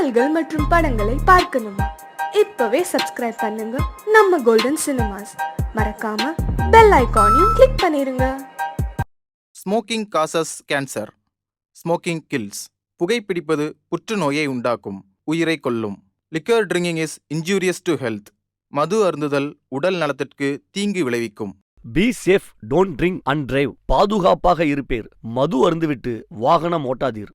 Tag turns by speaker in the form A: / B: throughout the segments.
A: பாடல்கள் மற்றும் படங்களை பார்க்கணுமா? இப்பவே சப்ஸ்கிரைப் பண்ணுங்க நம்ம கோல்டன் சினிமாஸ். மறக்காம பெல் ஐகானையும் கிளிக் பண்ணிருங்க.
B: Smoking causes cancer. Smoking kills. புகைப்பிடிப்பது புற்றுநோயை உண்டாக்கும், உயிரை கொல்லும். Liquor drinking is injurious to health. மது அருந்துதல் உடல் நலத்திற்கு தீங்கு விளைவிக்கும்.
C: Be safe, don't drink and drive. பாதுகாப்பாக இருப்பீர். மது அருந்துவிட்டு வாகனம் ஓட்டாதீர்.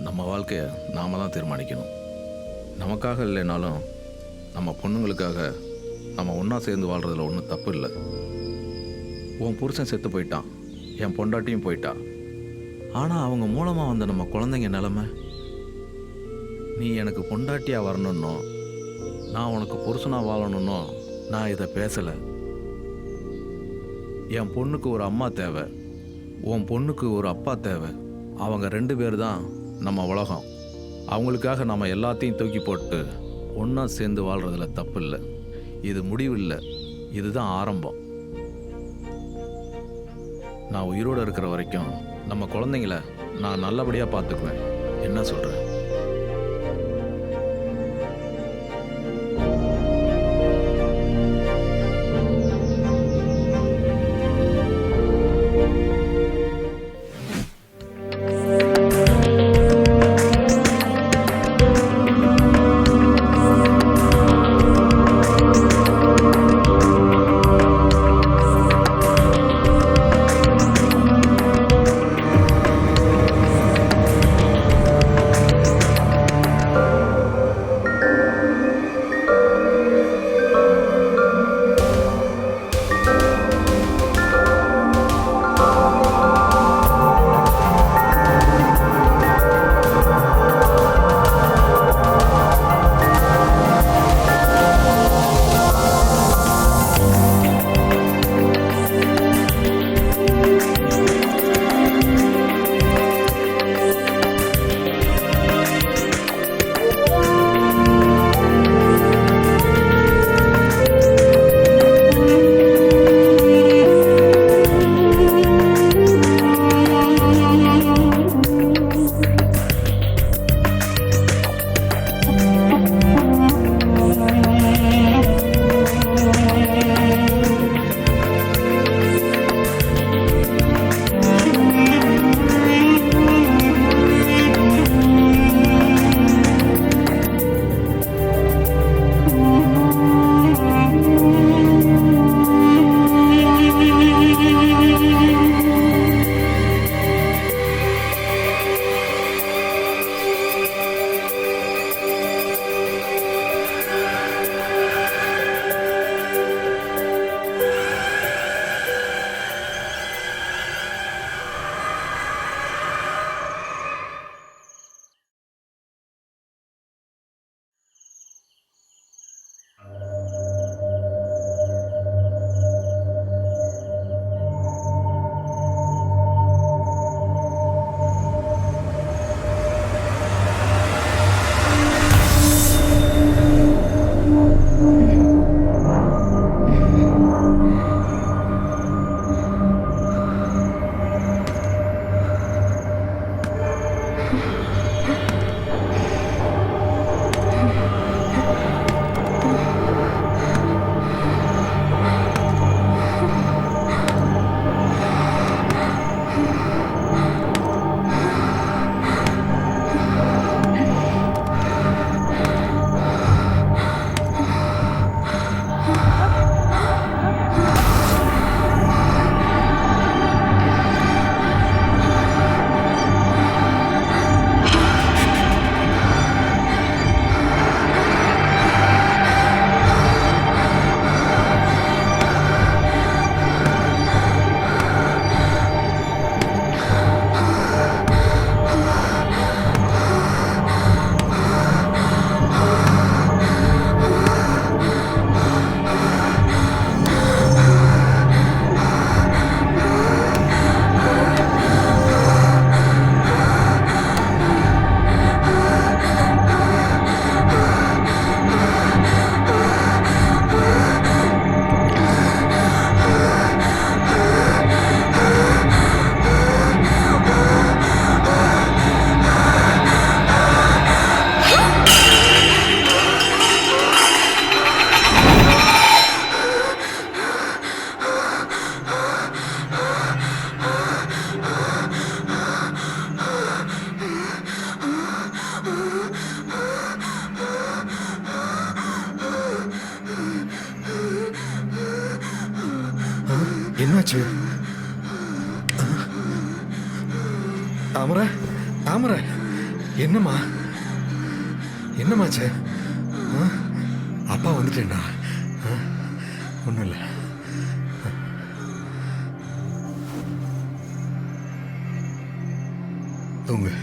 D: நம்ம வாழ்க்கையை நாம தான் தீர்மானிக்கணும். நமக்காக இல்லைனாலும் நம்ம பொண்ணுங்களுக்காக நம்ம ஒன்றா சேர்ந்து வாழ்கிறதுல ஒன்றும் தப்பு இல்லை. உன் புருஷன் செத்து போயிட்டான், என் பொண்டாட்டியும் போயிட்டா. ஆனால் அவங்க மூலமாக வந்த நம்ம குழந்தைங்க நிலமை, நீ எனக்கு பொண்டாட்டியாக வரணுன்னோ நான் உனக்கு புருஷனாக வாழணுன்னோ நான் இதை பேசலை. என் பொண்ணுக்கு ஒரு அம்மா தேவை, உன் பொண்ணுக்கு ஒரு அப்பா தேவை. அவங்க 2 பேர் தான் நம்ம உலகம். அவங்களுக்காக நம்ம எல்லாத்தையும் தூக்கி போட்டு ஒன்றா சேர்ந்து வாழ்கிறதுல தப்பு இல்லை. இது முடிவு இல்லை, இதுதான் ஆரம்பம். நான் உயிரோடு இருக்கிற வரைக்கும் நம்ம குழந்தைங்கள நான் நல்லபடியாக பார்த்துக்குவேன். என்ன சொல்கிறேன்?
E: என்னாச்சு? தாமரை, தாமரை, என்னம்மா? என்னம்மாச்சு? அப்பா வந்துட்டேன்டா. ஒன்றும் இல்லை. தூங்கு.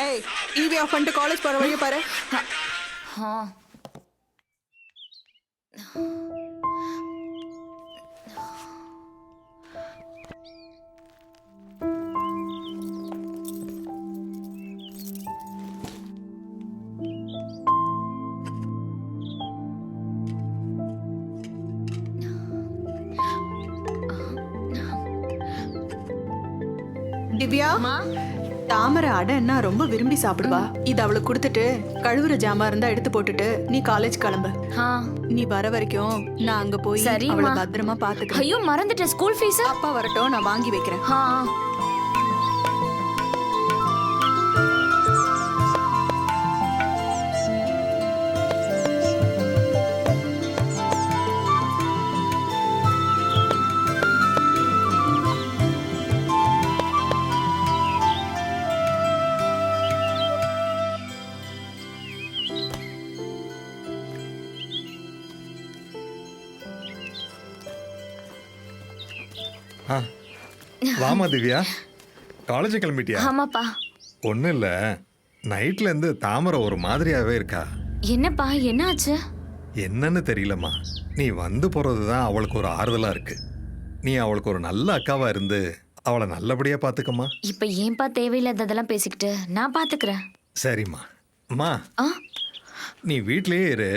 F: ஏய், ஈவி ஆஃப் பண்ணிட்டு காலேஜ் போற வழியை பாரு. திவ்யா, தாமரை அடைன்னா ரொம்ப விரும்பி சாப்பிடுவா. இது அவளுக்கு கொடுத்துட்டு கழுவுற ஜாமா இருந்தா எடுத்து போட்டுட்டு நீ காலேஜ் கிளம்பு. நீ வர வரைக்கும் நான் அங்க போய் அவளை பத்திரமா பாத்துக்கிறேன்.
G: ஐயோ மறந்துட்டேன், ஸ்கூல் ஃபீஸ்.
F: அப்பா வரட்டும், நான் வாங்கி வைக்கிறேன்.
E: வாமா திவ்யா, காலேஜ் கிளம்பிட்டியா?
G: ஆமாப்பா.
E: ஒன்றும் இல்லை, நைட்ல இருந்து தாமரை ஒரு மாதிரியாவே இருக்கா.
G: என்னப்பா, என்ன ஆச்சு?
E: என்னன்னு தெரியலம்மா. நீ வந்து போறது தான் அவளுக்கு ஒரு ஆறுதலா இருக்கு. நீ அவளுக்கு ஒரு நல்ல அக்காவா இருந்து அவளை நல்லபடியா பாத்துக்கம்மா.
G: இப்ப ஏன்பா தேவையில்லாததெல்லாம் பேசிக்கிட்டு? நான் பாத்துக்கிறேன்.
E: சரிம்மா. அம்மா, நீ வீட்லயே இரு.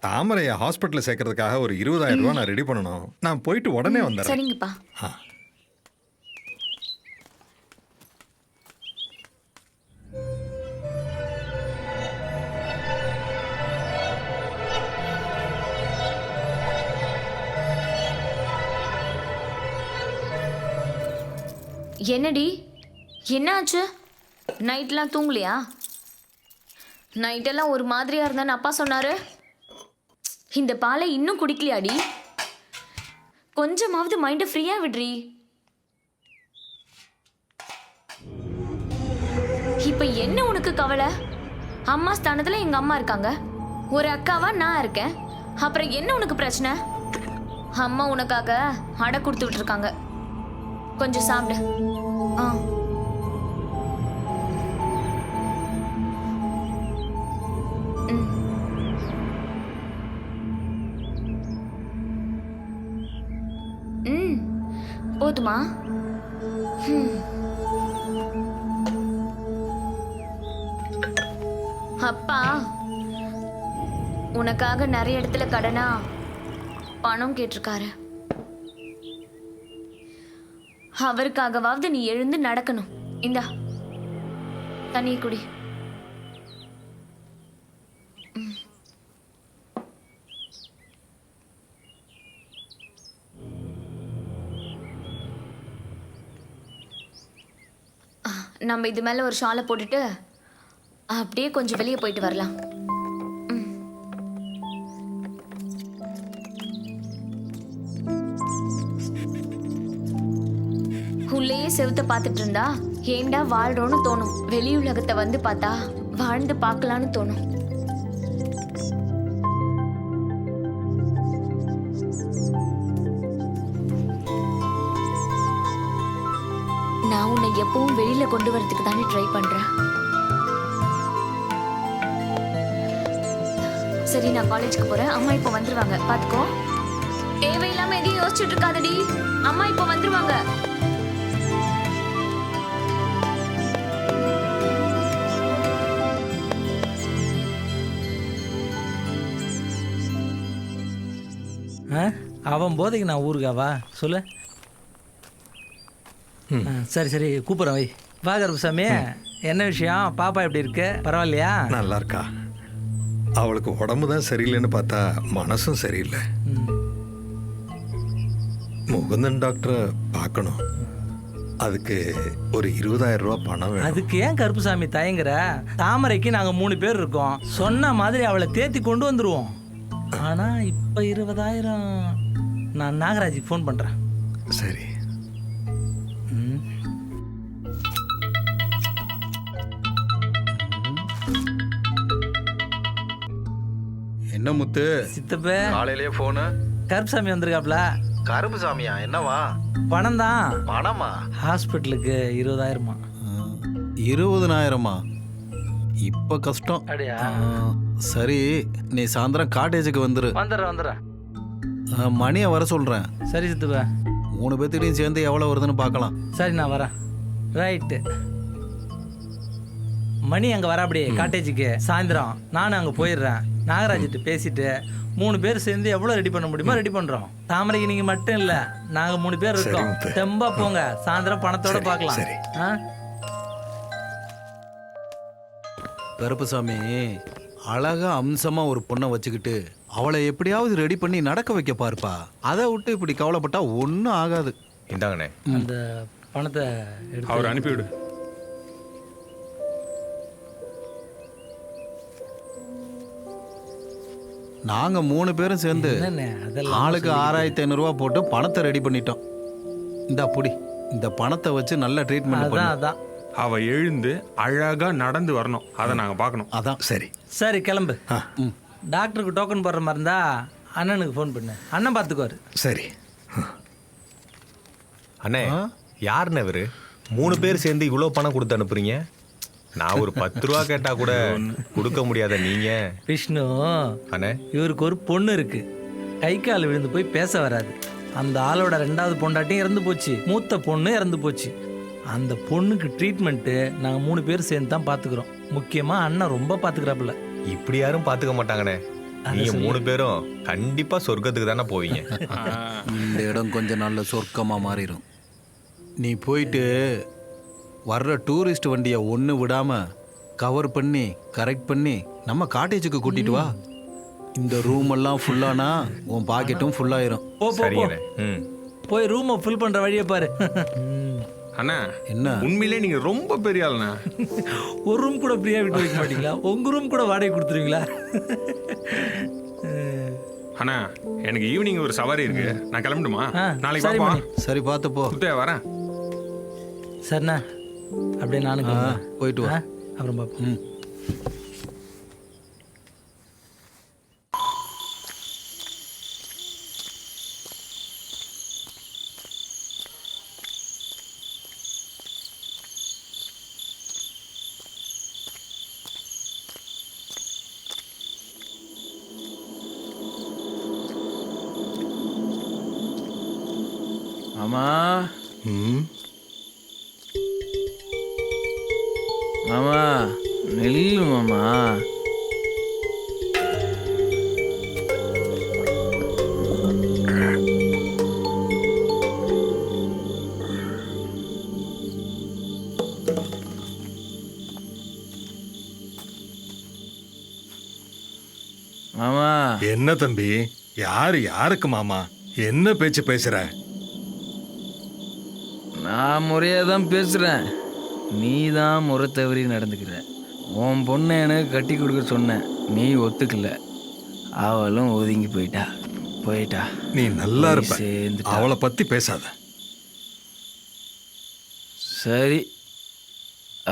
E: தாமரையை ஹாஸ்பிட்டலில் சேர்க்கறதுக்காக ஒரு 20,000 ரூபா நான் ரெடி பண்ணணும். நான் போயிட்டு உடனே வந்துடுறேன்.
G: சரிங்கப்பா. என்னடி, என்ன ஆச்சு? நைட்லாம் தூங்கலையா? நைட்டெல்லாம் ஒரு மாதிரியா இருந்தான்னு அப்பா சொன்னாரு. இந்த பாலை இன்னும் குடிக்கலையாடி? கொஞ்சமாவது மைண்டை ஃப்ரீயா விடுறி. இப்ப என்ன உனக்கு கவலை? அம்மா ஸ்தானத்துல எங்க அம்மா இருக்காங்க, ஒரு அக்காவா நான் இருக்கேன். அப்புறம் என்ன உனக்கு பிரச்சனை? அம்மா உனக்காக அடை கொடுத்து விட்டுருக்காங்க, கொஞ்சம் சாப்பிடு. போதுமா? அப்பா உனக்காக நிறைய இடத்துல கடனா பணம் கேட்டிருக்காரு. அவருக்காகவாவது நீ எழுந்து நடக்கணும். இந்தா தண்ணி குடி. நம்ம இது மேல ஒரு ஷாலை போட்டுட்டு அப்படியே கொஞ்சம் வெளியே போயிட்டு வரலாம். உள்ளேயே செவுத்த பார்த்துட்டு இருந்தா ஏண்டா வாழ்றோன்னு தோணும். வெளி உலகத்தை வந்து பார்த்தா வாழ்ந்து பார்க்கலான்னு தோணும். நான் உன்னை எப்பவும் வெளியில கொண்டு வரதுக்கு தானே ட்ரை பண்றேன். சரி நான் காலேஜ்க்கு போறேன். அம்மா இப்போ வந்துருவாங்க, பாத்துக்கோ. தேவையில்லாம எதையும் யோசிச்சுட்டு இருக்காதடி. அம்மா இப்போ வந்துருவாங்க.
H: அவன் போதைக்கு நான் ஊருக்காவா சொல்லு. சரி சரி கூப்பிட்றேன் வை. வா கருப்புசாமி, என்ன விஷயம்? பாப்பா எப்படி இருக்கு? பரவாயில்லையா?
E: நல்லா இருக்கா. அவளுக்கு உடம்பு தான் சரியில்லைன்னு பார்த்தா மனசும் சரியில்லை. முகுந்தன் டாக்டரை பார்க்கணும். அதுக்கு ஒரு 20,000 ரூபா பணம் வேணும்.
H: அதுக்கு ஏன் கருப்புசாமி தயங்குற? தாமரைக்கு நாங்கள் 3 பேர் இருக்கோம். சொன்ன மாதிரி அவளை தேத்தி கொண்டு வந்துடுவோம். ஆனால் இப்போ 20,000 நான் நாகராஜுக்கு ஃபோன் பண்ணுறேன்.
E: சரி.
I: என்ன முத்து,
H: சித்தப்ப
I: காலையிலே போனு?
H: கருப்புசாமி வந்திருக்காப்ல.
I: கரும்பு சாமியா? என்னவா?
H: பணம் தான்.
I: பணமா?
H: ஹாஸ்பிட்டலுக்கு 20,000.
I: 20,000மா? இப்ப கஷ்டம்.
H: அப்படியா?
I: சரி, நீ சாயந்தரம் காட்டேஜுக்கு வந்துரு.
H: வந்துடுறேன்.
I: மணியை வர சொல்றேன்.
H: சரி சித்தப்ப.
I: 3 பேர்த்திட்டையும் சேர்ந்து எவ்வளவு வருதுன்னு பார்க்கலாம்.
H: சரி நான் வரேன். ரைட்டு. மணி அங்கே வர அப்படியே காட்டேஜுக்கு சாயந்தரம். நானும் அங்கே போயிடுறேன். நாகராஜிட்ட பேசிட்டு 3 பேர் சேர்ந்து எவ்வளோ ரெடி பண்ண முடியுமோ ரெடி பண்ணுறோம். தாமரைக்கு நீங்கள் மட்டும் இல்லை, நாங்கள் 3 பேர் இருக்கோம். தெம்பா போங்க, சாயந்தரம் பணத்தோட பார்க்கலாம்.
E: சரி.
I: கருப்புசாமி, அழகா அம்சமா ஒரு பொண்ணை வச்சுக்கிட்டு அவளை எப்படியாவது ரெடி பண்ணி நடக்க வைக்க பாருப்பா. அதை விட்டு இப்படி கவலைப்பட்டா ஒன்றும் ஆகாது.
D: இந்தாங்கண்ணே.
H: அந்த பணத்தை எடுத்து
J: அவர் அனுப்பிவிடு.
I: நாங்க 3 பேரும் சேர்ந்து
H: என்னண்ணே, அதெல்லாம்
I: ஆளுக்கு 6,500 ரூபா போட்டு பணத்தை ரெடி பண்ணிட்டோம். இந்தா புடி, இந்த பணத்தை வச்சு நல்ல ட்ரீட்மெண்ட்
H: அதான்
I: பண்ணு.
H: அதான்.
J: அவ எழுந்து அழகா நடந்து வரணும். அதை நாங்க பார்க்கணும்.
I: அதான்.
E: சரி.
H: சரி கிளம்பு. டாக்டருக்கு டோக்கன் போடுற மாதிரி இருந்தா அண்ணனுக்கு ஃபோன் பண்ணு. அண்ணன் பார்த்துக்குவாரு.
E: சரி.
K: அண்ணே, யாருண்ணே இவரு? 3 பேர் சேர்ந்து இவ்வளோ பணம் கொடுத்து அனுப்புறீங்க? நான் ஒரு 10 ரூபா கேட்டா கூட கொடுக்க முடியாத நீங்க.
H: விஷ்ணு
K: அண்ணே,
H: இவருக்கு ஒரு பொண்ணு இருக்கு. கை கால் விழுந்து போய் பேச வராது. அந்த ஆளோட 2வது பொண்டாட்டியும் இறந்து போச்சு. மூத்த பொண்ணு இறந்து போச்சு. அந்த பொண்ணுக்கு ட்ரீட்மெண்ட்டு நாங்கள் 3 பேர் சேர்ந்து தான் பார்த்துக்குறோம். முக்கியமாக அண்ணன் ரொம்ப பார்த்துக்கிறாப்புல.
K: இப்படி யாரும் பார்த்துக்க மாட்டாங்கண்ணே. நீங்க 3 பேரும் கண்டிப்பா சொர்க்கத்துக்கு தானே போவீங்க.
I: இந்த இடம் கொஞ்சம் நல்ல சொர்க்கமா மாறிடும். நீ போயிட்டு வர்ற டூரிஸ்ட் வண்டியை ஒன்று விடாம கவர் பண்ணி கரெக்ட் பண்ணி நம்ம காட்டேஜுக்கு கூட்டிட்டு வா. இந்த ரூம் எல்லாம் ஃபுல்லானா உன் பாக்கெட்டும் ஃபுல்லாயிரும்.
K: சரிங்கண்ணே.
H: போய் ரூமை ஃபில் பண்ணுற வழியை பாரு.
J: அண்ணா,
I: என்ன
J: உண்மையிலே நீங்க ரொம்ப பெரிய ஆளுண்ணா.
H: ஒரு ரூம் கூட ஃப்ரீயா விட்டு வைக்க மாட்டீங்களா? உங்க ரூம் கூட வாடகை கொடுத்துருவீங்களா?
J: அண்ணா, எனக்கு ஈவினிங் ஒரு சவாரி இருக்கு. நான் கிளம்பட்டுமா? நாளைக்கு
H: சரி
J: பாப்பா.
H: மணி.
I: சரி பார்த்து போ.
J: சுத்தே வரேன்.
H: சரிண்ணா, அப்படியே நானும் கிளம்புறேன்.
I: போயிட்டு வா.
H: அப்புறம் பார்ப்போம்.
L: மாமா, மாமா நெல்லு மாமா. மாமா.
E: என்ன தம்பி? யாருக்கு மாமா? என்ன பேச்சு பேசுற?
L: நான் முறையாக தான் பேசுகிறேன். நீ தான் முறை தவறி நடந்துக்கிற. உன் பொண்ணை எனக்கு கட்டி கொடுக்க சொன்னேன், நீ ஒத்துக்கல. அவளும் ஒதுங்கி போயிட்டா.
E: நீ நல்லா இருப்ப.
L: சேர்ந்துட்டா.
E: அவளை பத்தி பேசாத.
L: சரி,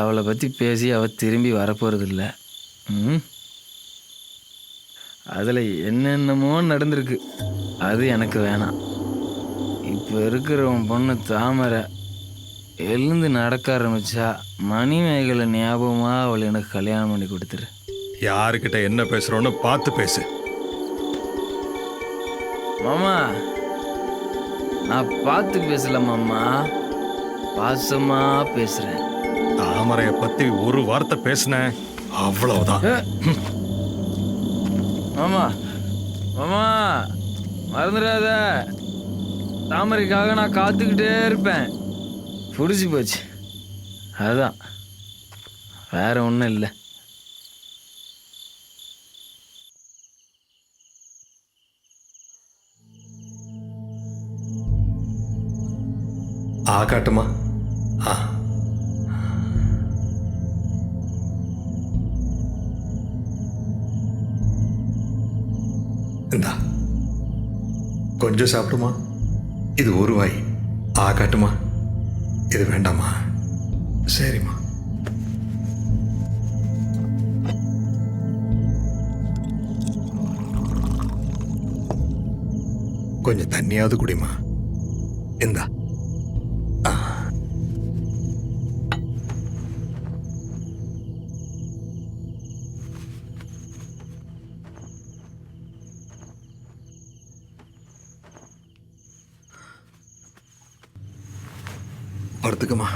L: அவளை பற்றி பேசி அவள் திரும்பி வரப்போகிறதில்ல. அதில் என்னென்னமோ நடந்திருக்கு, அது எனக்கு வேணாம். இப்போ இருக்கிற உன் பொண்ணு தாமரை எழுந்து நடக்க ஆரம்பிச்சா மணிமேகலை ஞாபகமாக அவளை எனக்கு கல்யாணம் பண்ணி கொடுத்துரு.
E: யாருக்கிட்ட என்ன பேசுறோன்னு பார்த்து பேசு.
L: மாமா நான் பார்த்து பேசல மாமா, பாசமா பேசுறேன்.
E: தாமரைய பத்தி ஒரு வார்த்தை பேசுன அவ்வளவுதான்.
L: மாமா மாமா மறந்துடாத, தாமரைக்காக நான் காத்துக்கிட்டே இருப்பேன். புடிச்சு போச்சு, அதுதான், வேற ஒன்றும் இல்லை.
E: காட்டுமா? இந்தா கொஞ்சம் சாப்பிடுமா. இது ஒரு வாய். காட்டுமா? இது வேண்டாமா? சரிம்மா. கொஞ்சம் தண்ணியாவது குடிமா. இந்தா. படுத்துக்கமா.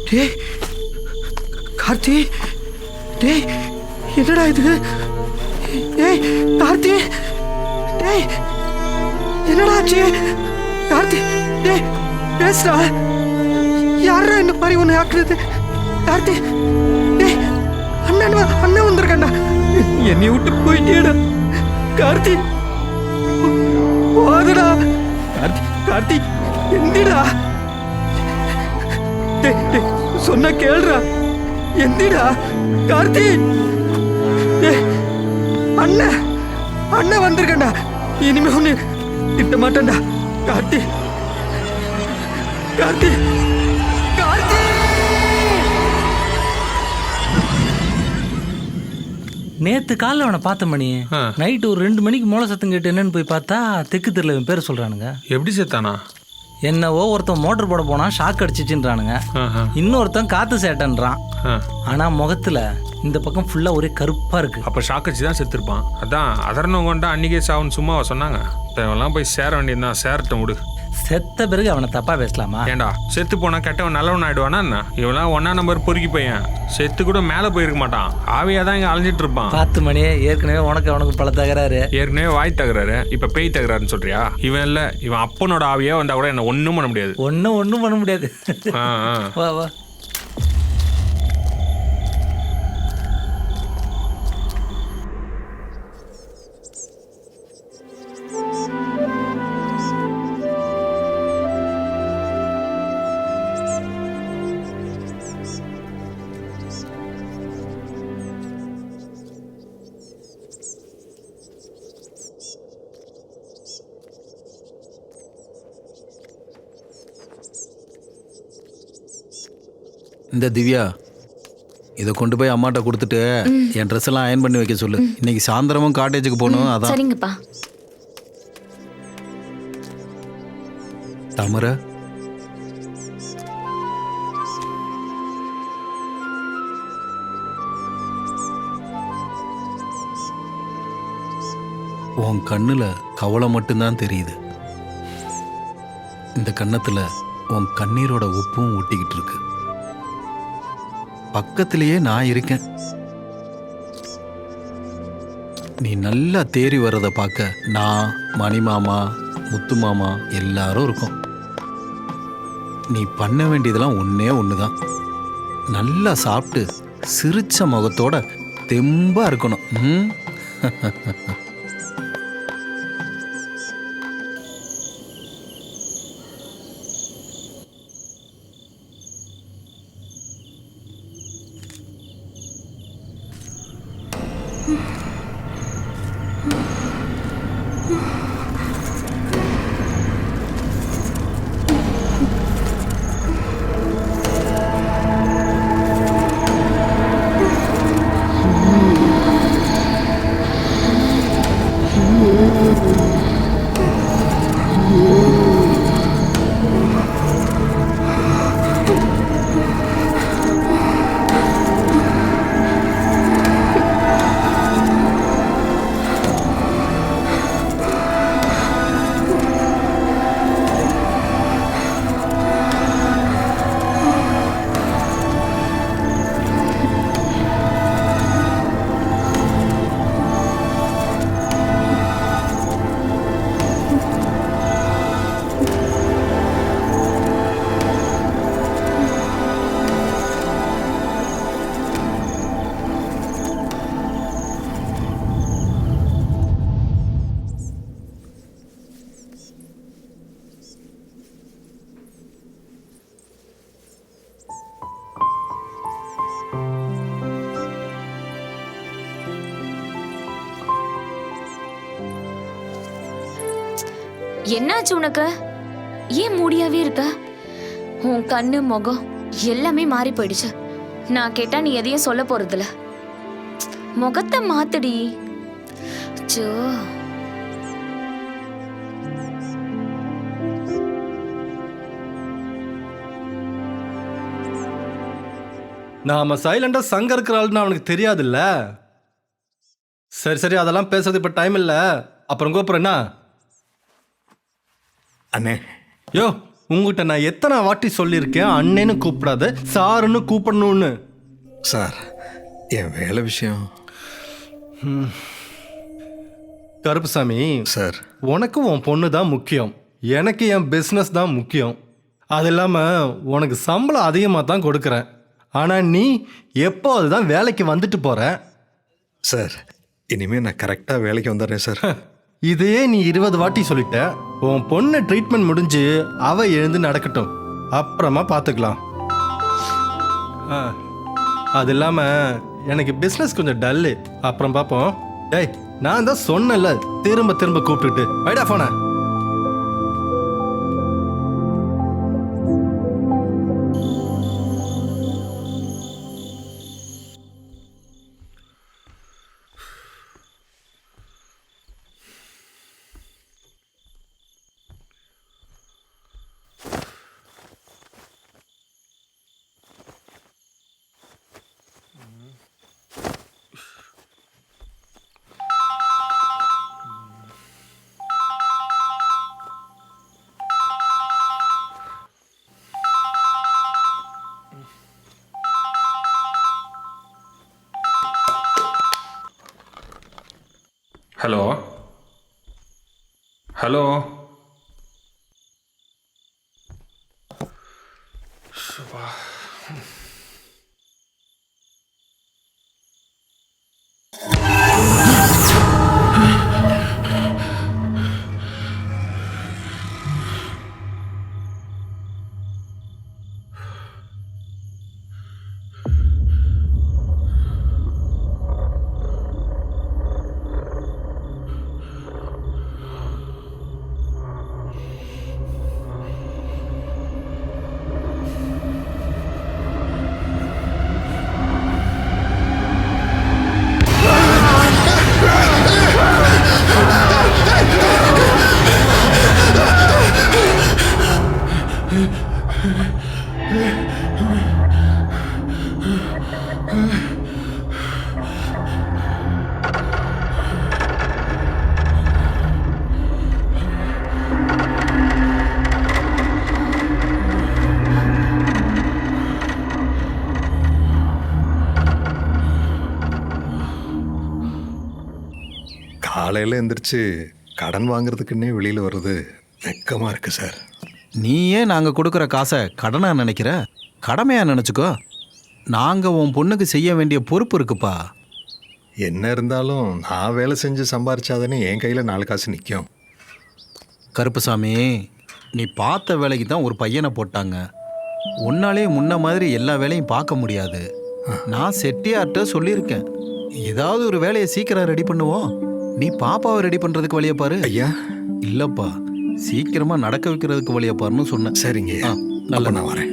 M: டேய் கார்த்தி, டேய் என்னடா இது? ஏய் கார்த்தி, டேய் என்னடா ஆச்சு? கார்த்தி டேய் பேசுடா. யாரா இந்த மாதிரி ஒன்று ஆக்குறது? கார்த்தி டேய் அண்ணன் வந்திருக்கண்டா. என்னை விட்டு போயிட்டேடா கார்த்தி. போதுடா கார்த்தி. கார்த்தி எந்திடா. சொன்ன கேள்றா, எந்திடா கார்த்தி. அண்ணன் வந்திருக்கண்டா. இனிமே ஒண்ணு திட்ட மாட்டேன்டா கார்த்தி. கார்த்தி கார்த்தி.
H: நேத்து காலைல அவனை பார்த்த மணி நைட்டு ஒரு 2 மணிக்கு மூல சத்தம் கேட்டு என்னன்னு போய் பார்த்தா தெற்கு தெருல பேரை சொல்றானுங்க.
J: எப்படி செத்தானா?
H: என்னவோ ஒருத்தன் மோட்டர் போட போனா ஷாக் அடிச்சிச்சுன்றானுங்க, இன்னொருத்தன் காத்து சேட்டன்றான். ஆனா முகத்துல இந்த பக்கம் ஃபுல்லா ஒரே கருப்பா இருக்கு.
J: அப்ப ஷாக் அடிச்சு தான் செத்துருப்பான். அதான் அதர்ணம் கொண்டா அன்னைக்கே சாவுன்னு சும்மாவா சொன்னாங்க? எல்லாம் போய் சேர வேண்டியதுதான், சேரட்டும் விடு.
H: செத்த பிறகு அவனை தப்பா பேசலாமா?
J: ஏண்டா செத்து போனா கெட்டவன் நல்லவன் ஆயிடுவானா என்ன? இவெல்லாம் 1ஆம் நம்பர் பொறுக்கி பையன், செத்து கூட மேலே போயிருக்க மாட்டான், ஆவியா தான் இங்க அலைஞ்சிட்டு இருப்பான்.
H: 10 மணி ஏற்கனவே அவனுக்கு பல தகராறு,
J: ஏற்கனவே வாய் தகராறு, இப்ப பேய் தகராறுன்னு சொல்றியா? இவன் இல்ல, இவன் அப்பனோட ஆவியா வந்தா கூட என்ன ஒன்றும் பண்ண முடியாது.
H: ஒன்றும் பண்ண முடியாது. வா வா.
I: இந்த திவ்யா, இதை கொண்டு போய் அம்மாட்ட கொடுத்துட்டு என் ட்ரெஸ் எல்லாம் அயன் பண்ணி வைக்க சொல்லு. இன்னைக்கு சாயந்தரமும் காட்டேஜுக்கு போகணும். அதான்.
G: சரிங்கப்பா.
I: தாமரை, உன் கண்ணுல கவலை மட்டும்தான் தெரியுது. இந்த கன்னத்துல உன் கண்ணீரோட உப்பும் ஒட்டிக்கிட்டு இருக்கு. பக்கத்திலேயே நான் இருக்கேன். நீ நல்லா தேறி வர்றதை பார்க்க நான், மணிமாமா, முத்துமாமா எல்லாரும் இருக்கோம். நீ பண்ண வேண்டியதெல்லாம் ஒன்னே ஒண்ணுதான். நல்லா சாப்பிட்டு சிரிச்ச முகத்தோட தெம்பா இருக்கணும்.
G: என்னாச்சு உனக்கு? ஏன் மூடியாவே இருக்க? உன் கண்ணு முகம் எல்லாமே மாறி போயிடுச்சு. நான் கேட்டா நீ எதையும் சொல்ல போறதில்ல. முகத்தை மாத்துடி. சோ
C: நாம சைலண்டா சங்க இருக்கிற ஆளுன்னு அவனுக்கு தெரியாதுல்ல. சரி சரி, அதெல்லாம் பேசுறது இப்ப டைம் இல்ல, அப்புறம் கூப்பிடுறேன்னா.
E: அண்ணே,
C: யோ, உங்ககிட்ட நான் எத்தனை வாட்டி சொல்லியிருக்கேன் அண்ணேன்னு கூப்பிடாத, சாருன்னு கூப்பிடணும்னு.
E: சார், என் வேலை விஷயம்.
C: கருப்புசாமி
E: சார்,
C: உனக்கு உன் பொண்ணு தான் முக்கியம், எனக்கு என் பிஸ்னஸ் தான் முக்கியம். அது இல்லாமல் உனக்கு சம்பளம் அதிகமாக தான் கொடுக்குறேன். ஆனால் நீ எப்போ அதுதான் வேலைக்கு வந்துட்டு போகிற.
E: சார், இனிமேல் நான் கரெக்டாக வேலைக்கு வந்துடுறேன் சார்.
C: இதையே நீ 20 வாட்டி சொல்லிட்ட. உன் பொண்ணு ட்ரீட்மெண்ட் முடிஞ்சு அவ எழுந்து நடக்கட்டும், அப்புறமா பார்த்துக்கலாம். அது இல்லாமல் எனக்கு பிஸ்னஸ் கொஞ்சம் டல்லு, அப்புறம் பார்ப்போம். டேய், நான் தான் சொன்னேன்ல, திரும்ப திரும்ப கூப்பிட்டுட்டு வைடா போன.
J: ஹலோ ஹலோ
E: காலையில் எந்திரிச்சு கடன் வாங்குறதுக்குன்னே வெளியில் வர்றது வெக்கமாக இருக்குது சார்.
I: நீ ஏன் நாங்கள் கொடுக்குற காசை கடனா நினைக்கிற? கடமையா நினச்சிக்கோ. நாங்கள் உன் பொண்ணுக்கு செய்ய வேண்டிய பொறுப்பு இருக்குப்பா.
E: என்ன இருந்தாலும் நான் வேலை செஞ்சு சம்பாரிச்சாதானே என் கையில் 4 காசு நிற்கும்.
I: கருப்புசாமி, நீ பார்த்த வேலைக்கு தான் ஒரு பையனை போட்டாங்க. உன்னாலே முன்ன மாதிரி எல்லா வேலையும் பார்க்க முடியாது. நான் செட்டியார்ட்ட சொல்லியிருக்கேன், ஏதாவது ஒரு வேலையை சீக்கிரம் ரெடி பண்ணுவோம். நீ பாப்பாவை ரெடி பண்ணுறதுக்கு வழியை பாரு.
E: ஐயா
I: இல்லைப்பா, சீக்கிரமாக நடக்க வைக்கிறதுக்கு வழியை பாருன்னு சொன்னேன்.
E: சரிங்க,
I: நல்லா
E: நான் வரேன்.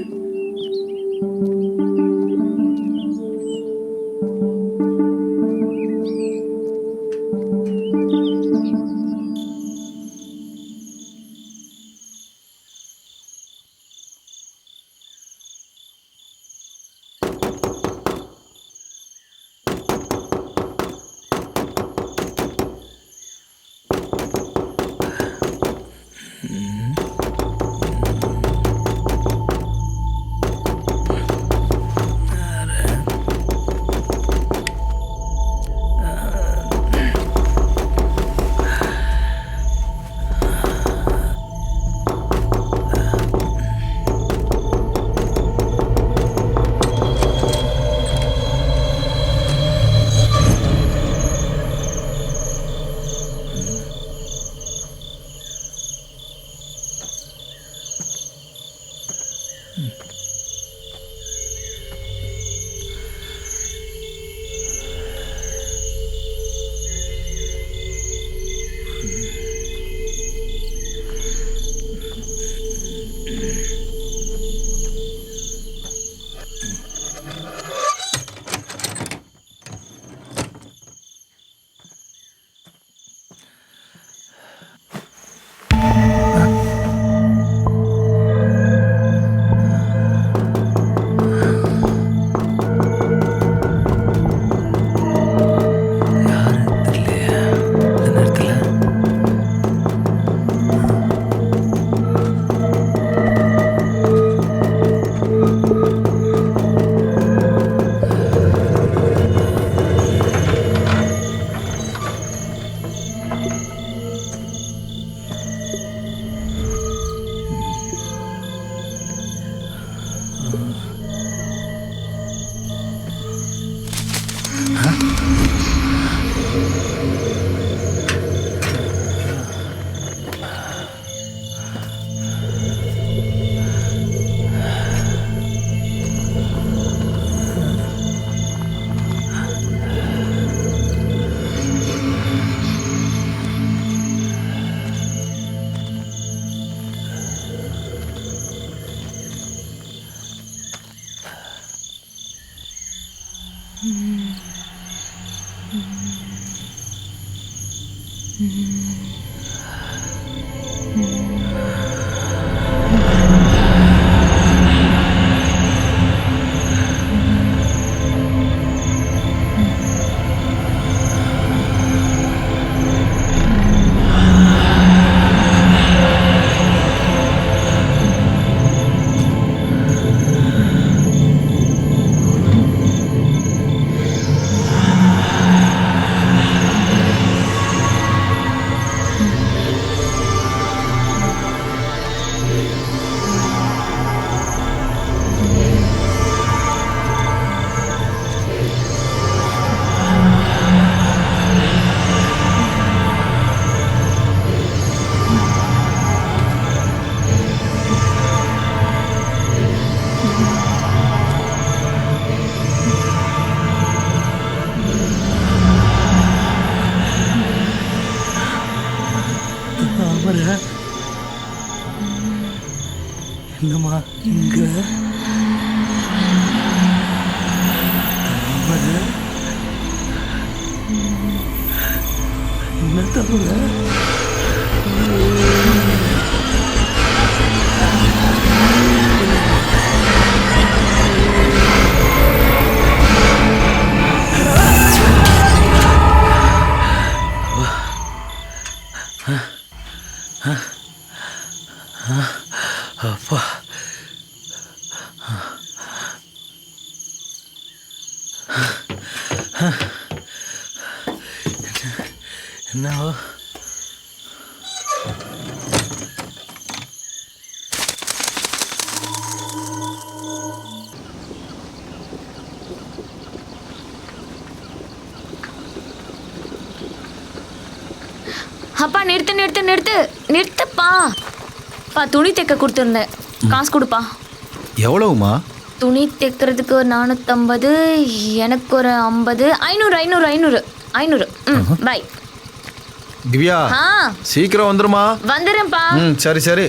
H: என்னம்மா இங்க என்ன தவிர அப்பா என்னவோ
G: அப்பா நிறுத்து நிறுத்து நிறுத்து நிறுத்துப்பா. துணி தைக்க கொடுத்துருந்தேன், காசு கொடுப்பா.
I: எவ்வளவுமா?
G: துணி தைக்கிறதுக்கு ஒரு 450, எனக்கு ஒரு 50, 500 500 500 500. பை.
I: திவ்யா
G: ஆ
I: சீக்கிரம் வந்துருமா?
G: வந்துடுறேன்ப்பா.
I: சரி சரி.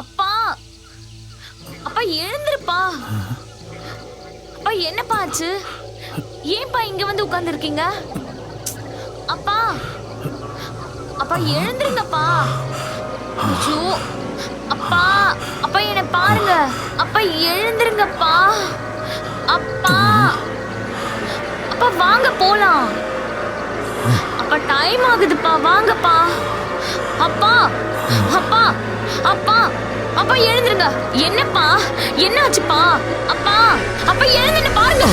G: அப்பா அப்பா எழுந்திருப்பா. அப்பா என்னப்பா ஆச்சு? ஏன்பா இங்க வந்து உட்கார்ந்துருக்கீங்க? அப்பா அப்பா எழுந்திருங்கப்பா. ஐயோ அப்பா அப்பா என்ன பாருங்க. அப்பா எழுந்திருங்கப்பா. அப்பா அப்பா வாங்க போலாம். அப்பா டைம் ஆகுதுப்பா, வாங்கப்பா. அப்பா அப்பா அப்பா அப்பா எழுந்திருங்க. என்னப்பா என்னாச்சுப்பா? அப்பா அப்பா எழுந்துன்னு பாருங்க.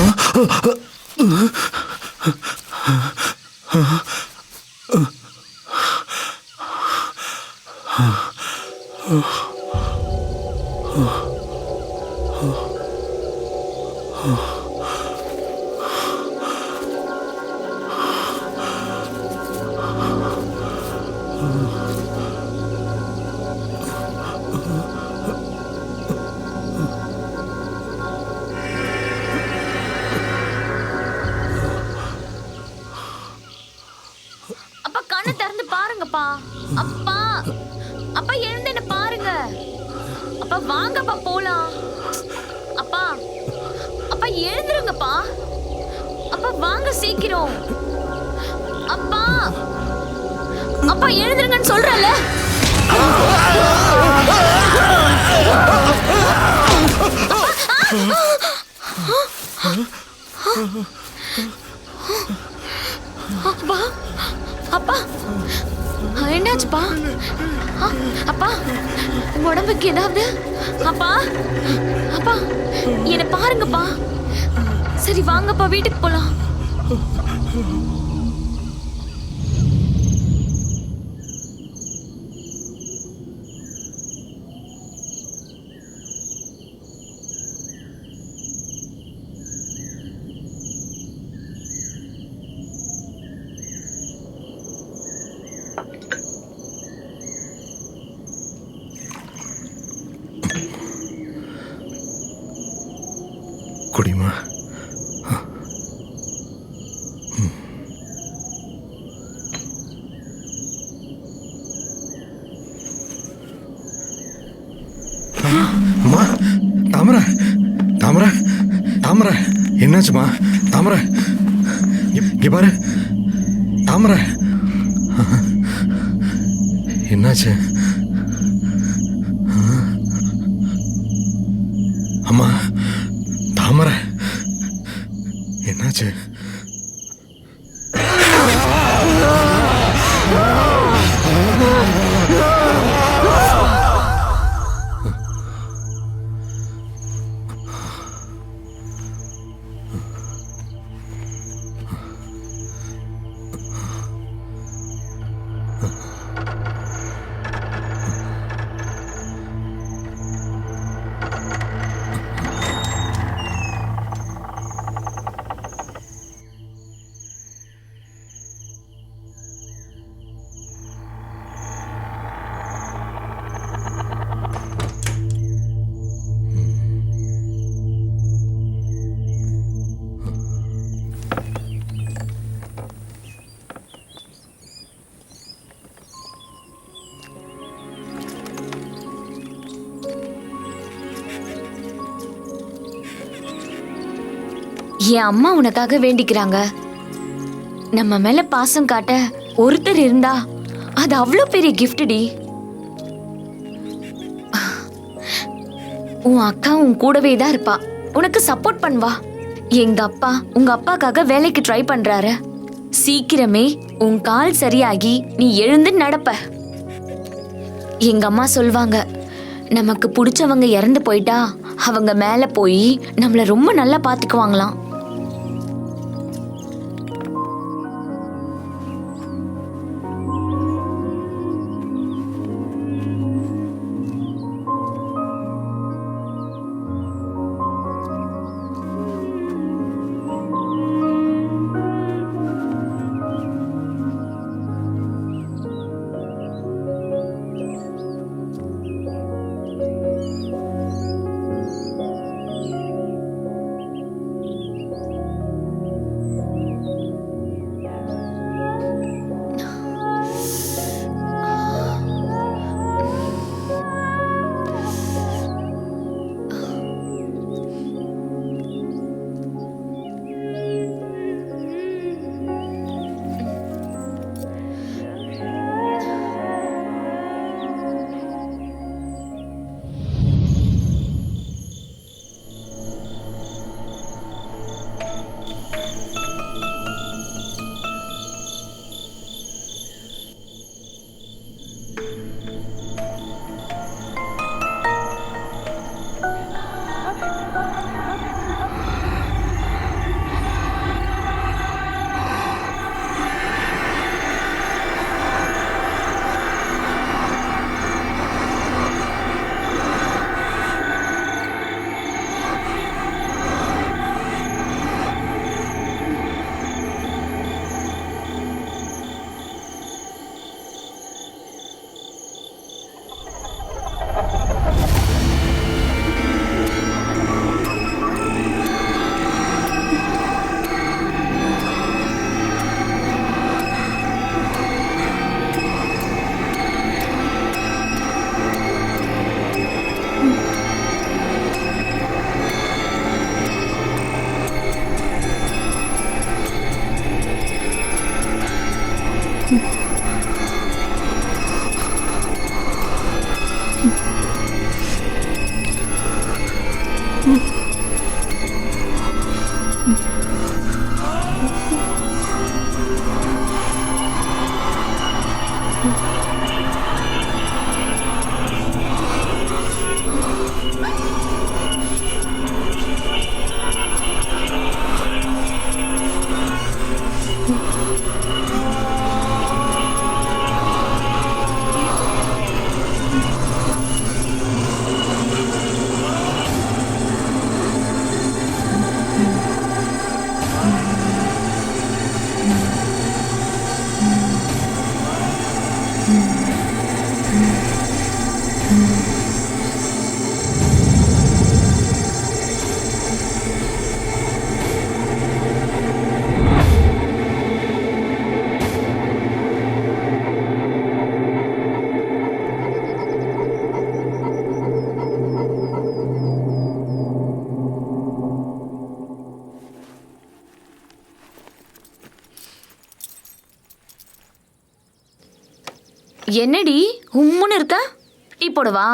G: அப்பா கண்ணை திறந்து பாருங்கப்பா. அப்பா அப்பா எழுந்துன்னு பாருங்க. அப்பா வாங்கப்பா போலாம். அப்பா அப்பா எழுந்துருங்கப்பா. அப்பா வாங்க சீக்கிரம். அப்பா அப்பா எழுந்துருங்கன்னு சொல்றல. அப்பா அப்பா என்னாச்சுப்பா? அப்பா உடம்புக்கு ஏதாவது? அப்பா அப்பா என்ன பாருங்கப்பா. சரி வாங்கப்பா வீட்டுக்கு போலாம்.
E: குடிமா. அம்மா தாமரை தாமரை தாமரை என்னாச்சுமா? தாமரை இங்க பாரு. தாமரை என்னாச்சு? என்னாச்சு?
G: என் அம்மா உனக்காக வேண்டிக்கிறாங்க. நம்ம மேல பாசம் காட்ட ஒருத்தர் இருந்தா அது அவ்வளோ பெரிய கிஃப்ட் டி. உன் அக்கா உன் கூடவே தான் இருப்பா, உனக்கு சப்போர்ட் பண்ணுவா. எங்க அப்பா உங்க அப்பாக்காக வேலைக்கு ட்ரை பண்றாரு. சீக்கிரமே உன் கால் சரியாகி நீ எழுந்து நடப்ப. எங்க அம்மா சொல்வாங்க, நமக்கு பிடிச்சவங்க இறந்து போயிட்டா அவங்க மேல போய் நம்மள ரொம்ப நல்லா பாத்துக்குவாங்களாம். என்னடி உம்முன்னு இருக்க? டீ போடுவா?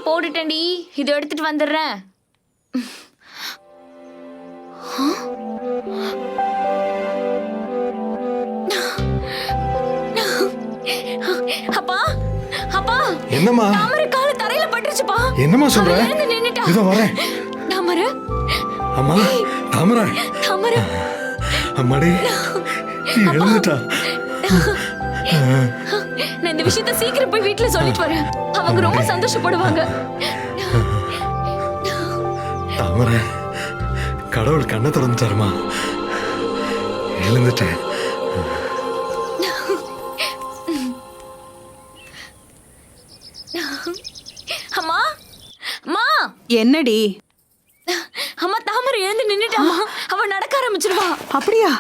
G: போட்டுட்டேன்டி, இதை எடுத்துட்டு வந்துடுறேன். அப்பா அப்பா,
E: என்னம்மா
G: தாமரை கால தரையில பட்டுருச்சுப்பா.
E: என்னம்மா சொல்ற?
G: அவ எழுந்து நின்னுட்டா.
E: இதோ வரேன்.
G: தாமரை,
E: அம்மா தாமரை,
G: தாமரை,
E: அம்மாடி நீ எழுந்துட்டா.
G: நான் இந்த விஷயத்தை சீக்கிரம் போய் வீட்டுல சொல்லிட்டு வரேன். அவங்க ரொம்ப சந்தோஷப்படுவாங்க.
E: தாமரை, கடவுள் கண்ணை திறந்துட்டாருமா. எழுந்துட்டேன்.
G: அம்மா, அம்மா,
F: என்னடி?
G: அம்மா தாமரை எழுந்து நின்னுட்டாமா. அவ நடக்க ஆரம்பிச்சிருவா.
F: அப்படியா?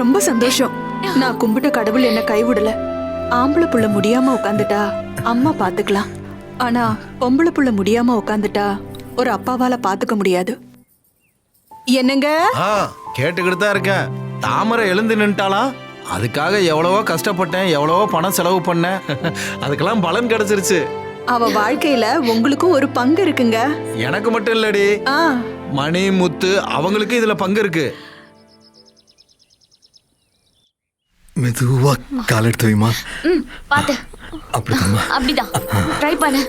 F: ரொம்ப சந்தோஷம். நான் கும்பிட்ட கடவுள் என்ன கைவிடல. ஆம்பளை புள்ள முடியாம உட்காந்துட்டா அம்மா பாத்துக்கலாம். ஆனா பொம்பளை புள்ள முடியாம உட்காந்துட்டா ஒரு அப்பாவால பாத்துக்க முடியாது. என்னங்க?
I: கேட்டுக்கிட்டு தான் இருக்கேன். தாமரை எழுந்து நின்ட்டாளா? அதுக்காக எவ்வளவோ கஷ்டப்பட்டேன், எவ்வளவோ பணம் செலவு பண்ணேன். அதுக்கெல்லாம் பலன் கிடைச்சிருச்சு.
F: அவ வாழ்க்கையில உங்களுக்கும் ஒரு பங்கு இருக்குங்க.
I: எனக்கு மட்டும் இல்லடி, மணி முத்து அவங்களுக்கு இதுல பங்கு இருக்கு.
E: மெதுவா கால் எடுத்து வைமா.
G: பாத்து.
E: அப்படிதாம்மா.
G: அப்படிதான். ட்ரை பண்ணு.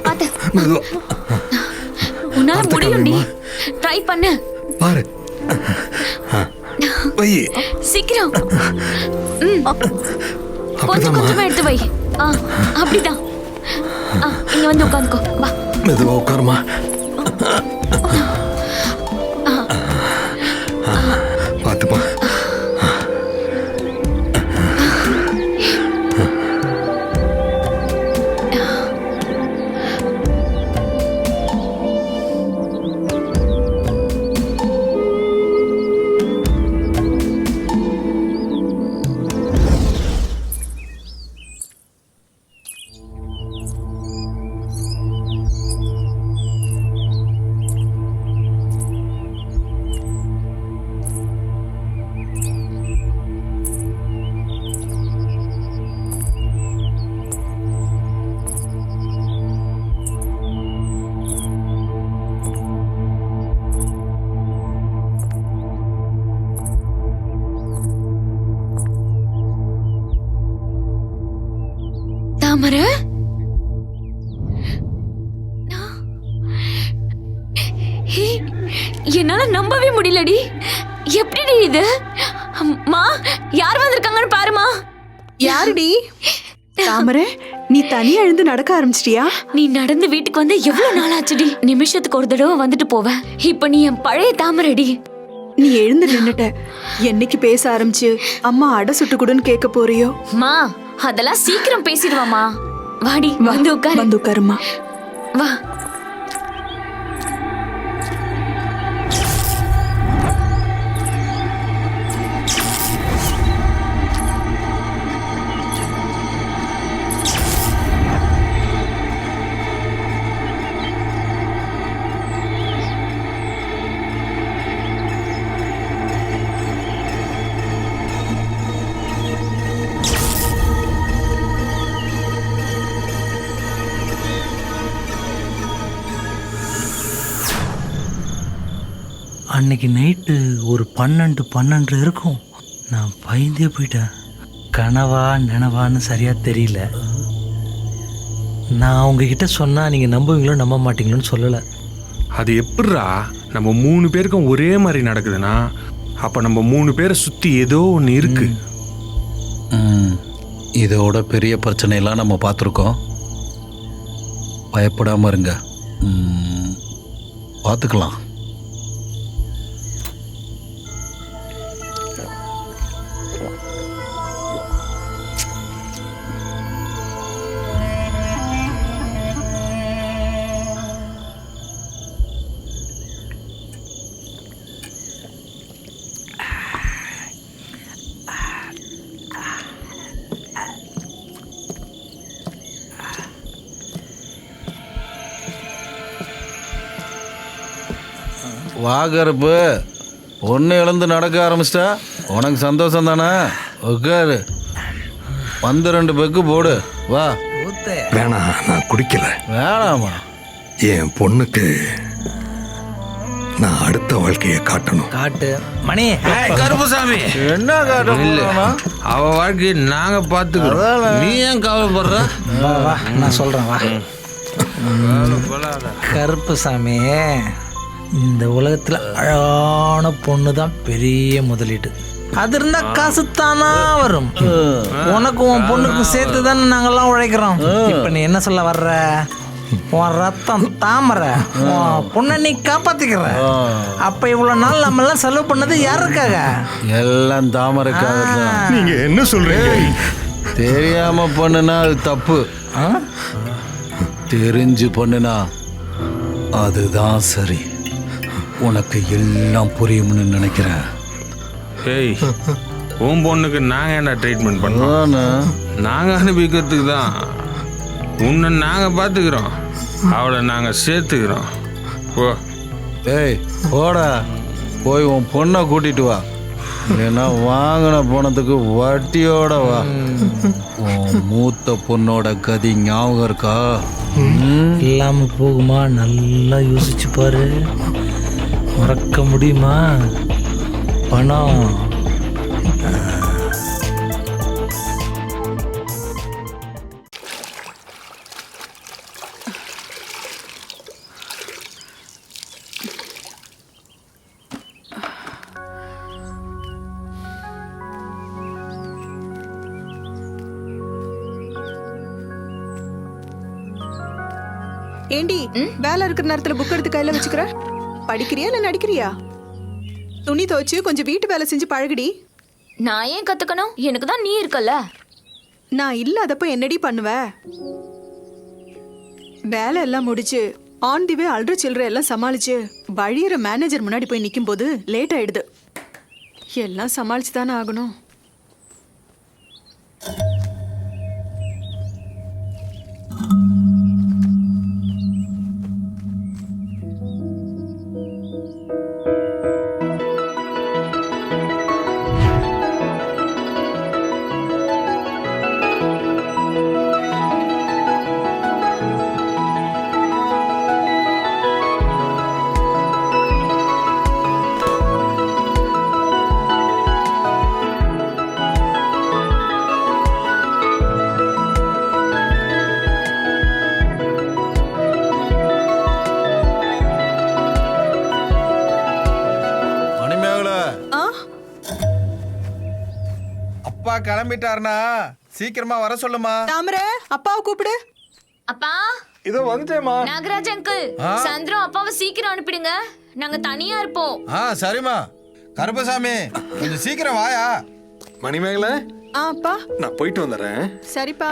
G: பாத்து.
E: மெதுவா.
G: உன்னால முடியும்டி. ட்ரை பண்ணு.
E: பாரு. வை.
G: சீக்கிரம். கொஞ்சம் கொஞ்சமா எடுத்து வை. அப்படிதான். இங்க வந்து உட்காந்துக்கோ. வா.
E: மெதுவா உட்காருமா. பாத்துப்பா.
G: தாமரை, என்னால நம்பவே முடியலடி. எப்படி இது? அம்மா, யார் வந்திருக்காங்கன்னு பாருமா.
F: யாருடி? தாமரை, நீ தனியா எழுந்து நடக்க ஆரம்பிச்சிட்டியா?
G: நீ நடந்து வீட்டுக்கு வந்து எவ்வளவு நாள் ஆச்சுடி? நிமிஷத்துக்கு ஒரு தடவை வந்துட்டு போவ. இப்ப நீ என் பழைய தாமரைடி.
F: நீ எழுந்து நின்னுட்ட. என்னைக்கு பேச ஆரம்பிச்சு அம்மா அடை சுட்டு கொடுன்னு கேட்க போறியோ?
G: மா, அதெல்லாம் சீக்கிரம் பேசிடுவாமா. வாடி, வந்து உட்காரு.
F: வந்து உட்காருமா.
G: வா.
H: அன்னைக்கு நைட்டு ஒரு 12 இருக்கும். நான் பயந்தே போயிட்டேன். கனவா நினவான்னு சரியாக தெரியல. நான் உங்ககிட்ட சொன்னால் நீங்கள் நம்புவீங்களோ நம்ப மாட்டீங்களோன்னு சொல்லலை.
J: அது எப்படிரா நம்ம 3 பேருக்கும் ஒரே மாதிரி நடக்குதுன்னா அப்போ நம்ம 3 பேரை சுற்றி ஏதோ ஒன்று இருக்கு.
I: இதோட பெரிய பிரச்சனையெல்லாம் நம்ம பார்த்துருக்கோம். பயப்படாமல் இருங்க, பார்த்துக்கலாம். வாகரப்பு ஒன்று இழந்து நடக்க ஆரம்பிச்சிட்டா உனக்கு சந்தோஷம் தானே? உட்காரு. 12 பெக்கு போடு. வா.
H: ஊத்து.
E: வேணாம், நான் குடிக்கல.
I: வேணாமா?
E: என் பொண்ணுக்கு நான் அடுத்த வாழ்க்கையை காட்டணும்.
H: காட்டு மணி.
J: கருப்புசாமி
I: என்ன காட்ட?
J: அவ வாழ்க்கையை நாங்க பாத்துக்கிறோம், நீ ஏன் கவலைப்படுற?
H: வா வா, நான் சொல்றேன் வா. கருப்புசாமி, இந்த உலகத்துல அழகான பொண்ணு தான் பெரிய முதலீடு. அது இருந்தா காசு தானா வரும். உனக்கும் உன் பொண்ணுக்கும் சேர்த்து தானே நாங்கெல்லாம் உழைக்கிறோம். இப்ப நீ என்ன சொல்ல வர்ற? உன் ரத்தம் தாமரை, உன் பொண்ணை நீ காப்பாத்திக்கிற. அப்ப இவ்வளவு நாள் நம்ம எல்லாம் செலவு பண்ணது யாருக்காக?
I: எல்லாம் தாமரைக்காக தான்.
E: நீங்க என்ன சொல்றீங்க?
I: தெரியாம பண்ணுனா அது தப்பு, தெரிஞ்சு பண்ணுனா அதுதான் சரி. உனக்கு எல்லாம் புரியும்னு நினைக்கிறேன்.
J: ஏய், உன் பொண்ணுக்கு நாங்க என்ன ட்ரீட்மெண்ட் பண்ணோம்? நாங்க அனுபவிக்கிறதுக்கு தான். உன்னை நாங்க பாத்துக்கிறோம், அவளை நாங்க சேர்த்துக்கிறோம். போ.
I: ஏய் போடா, போய் உன் பொண்ணை கூட்டிட்டு வா. இல்லைன்னா வாங்கின பணத்துக்கு வட்டியோட வா. உன் மூத்த பொண்ணோட கதி ஞாபகம் இருக்கா?
H: இல்லாம போகுமா? நல்லா யோசிச்சு பாரு. மறக்க முடியுமா? பணம்
F: ஏண்டி வேலை இருக்கிற நேரத்துல புக் எடுத்து கையில வச்சுக்கிற? படிக்கிறியா இல்ல நடிக்கிறியா? துணி துவைச்சு கொஞ்சம் வீட்டு வேலை செஞ்சு பழகுடி.
G: நான் ஏன் கத்துக்கணும்? எனக்கு தான் நீ இருக்கல்ல.
F: நான் இல்லாதப்ப என்னடி பண்ணுவ? வேலை எல்லாம் முடிச்சு ஆன் தி வே அல்ற சில்லற எல்லாம் சமாளிச்சு வழியிற மேனேஜர் முன்னாடி போய் நிக்கும் போது லேட் ஆயிடுது. எல்லாம் சமாளிச்சு தானே ஆகணும்.
K: அப்பா கிளம்பிட்டாருனா சீக்கிரமா வர சொல்லுமா.
F: தாமரை, அப்பாவை கூப்பிடு.
G: அப்பா,
K: இதோ வந்துட்டேமா.
G: நாகராஜ் அங்கிள், சந்திரம் அப்பாவை சீக்கிரம் அனுப்பிடுங்க, நாங்க தனியா இருப்போம்.
K: சரிம்மா. கருப்பசாமி, கொஞ்சம் சீக்கிரம் வாயா.
E: மணிமேகல,
F: அப்பா
E: நான் போயிட்டு வந்துடுறேன்.
F: சரிப்பா.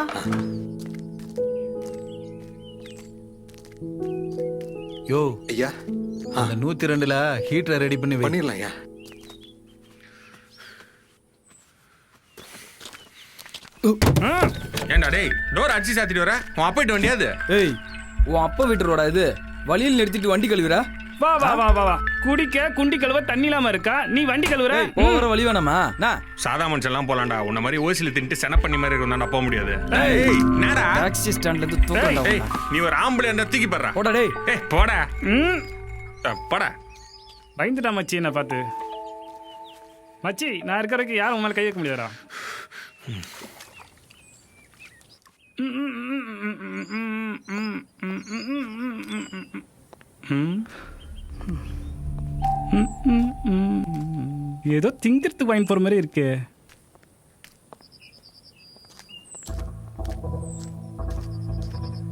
I: யோ
E: ஐயா,
I: அந்த 102ல ஹீட்டரை ரெடி பண்ணி வை.
E: பண்ணிடலாம் ஐயா.
J: ஏண்டா டேய், டோர் அடிச்சு சாத்திட்டு வர? உன் அப்பாயிட்டு வண்டியாது?
L: ஏய், உன் அப்பா வீட்டு ரோடா இது? வழியில் நிறுத்திட்டு வண்டி கழுவுற?
M: வா வா வா வா வா. குடிக்க குண்டி கழுவ தண்ணி இல்லாம இருக்கா? நீ வண்டி கழுவுற?
L: போகிற வழி வேணாமா?
J: சாதா மனுஷன்லாம் போலாம்டா. உன்ன மாதிரி ஓசில தின்ட்டு சென பண்ணி மாதிரி இருந்தா போக முடியாது. ஏய், என்னடா
L: டாக்ஸி ஸ்டாண்ட்ல இருந்து தூக்கண்டா.
J: ஏய், நீ ஒரு ஆம்பளை என்ன தூக்கி போடுற?
L: போடா டேய்.
J: ஏய், போடா. போடா.
M: பயந்துட்டா மச்சி என்ன பார்த்து. மச்சி, நான் இருக்கிறதுக்கு யாரும் உன் மேல கை வைக்க முடியாதா? ஏதோ திங்கிறதுக்கு வாங்கி போற மாதிரி இருக்கு.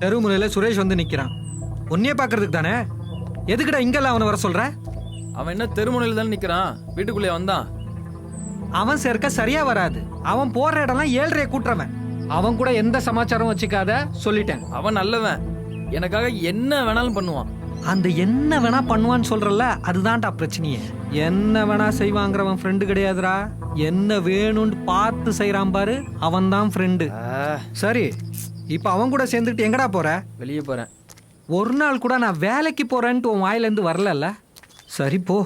M: தெருமுறையில் சுரேஷ் வந்து நிக்கிறான். உன்னையே பாக்குறதுக்கு தானே. எதுக்குடா இங்கெல்லாம் அவனை வர சொல்ற?
L: அவன் என்ன தெருமுனையில் தானே நிக்கிறான்? வீட்டுக்குள்ளே வந்தான்.
M: அவன் சேர்க்க சரியா வராது. அவன் போற இடம்லாம் 7:30 கூட்டுறவன். அவன் கூட எந்த சமாச்சாரம் வச்சுக்காத சொல்லிட்டேன்.
L: அவன் நல்லவன், எனக்காக என்ன வேணாலும் பண்ணுவான்.
M: அந்த என்ன வேணா பண்ணுவான்னு சொல்றல, அதுதான்டா பிரச்சனையே. என்ன வேணா செய்வாங்கிறவன் ஃப்ரெண்டு கிடையாதுடா. என்ன வேணும்னு பார்த்து செய்யறான் பாரு, அவன் தான் ஃப்ரெண்டு. சரி, இப்ப அவன் கூட சேர்ந்துட்டு எங்கடா போற?
L: வெளியே போறேன்.
M: ஒரு நாள் கூட நான் வேலைக்கு போறேன்ட்டு உன் வாயிலேருந்து வரல. சரி போ.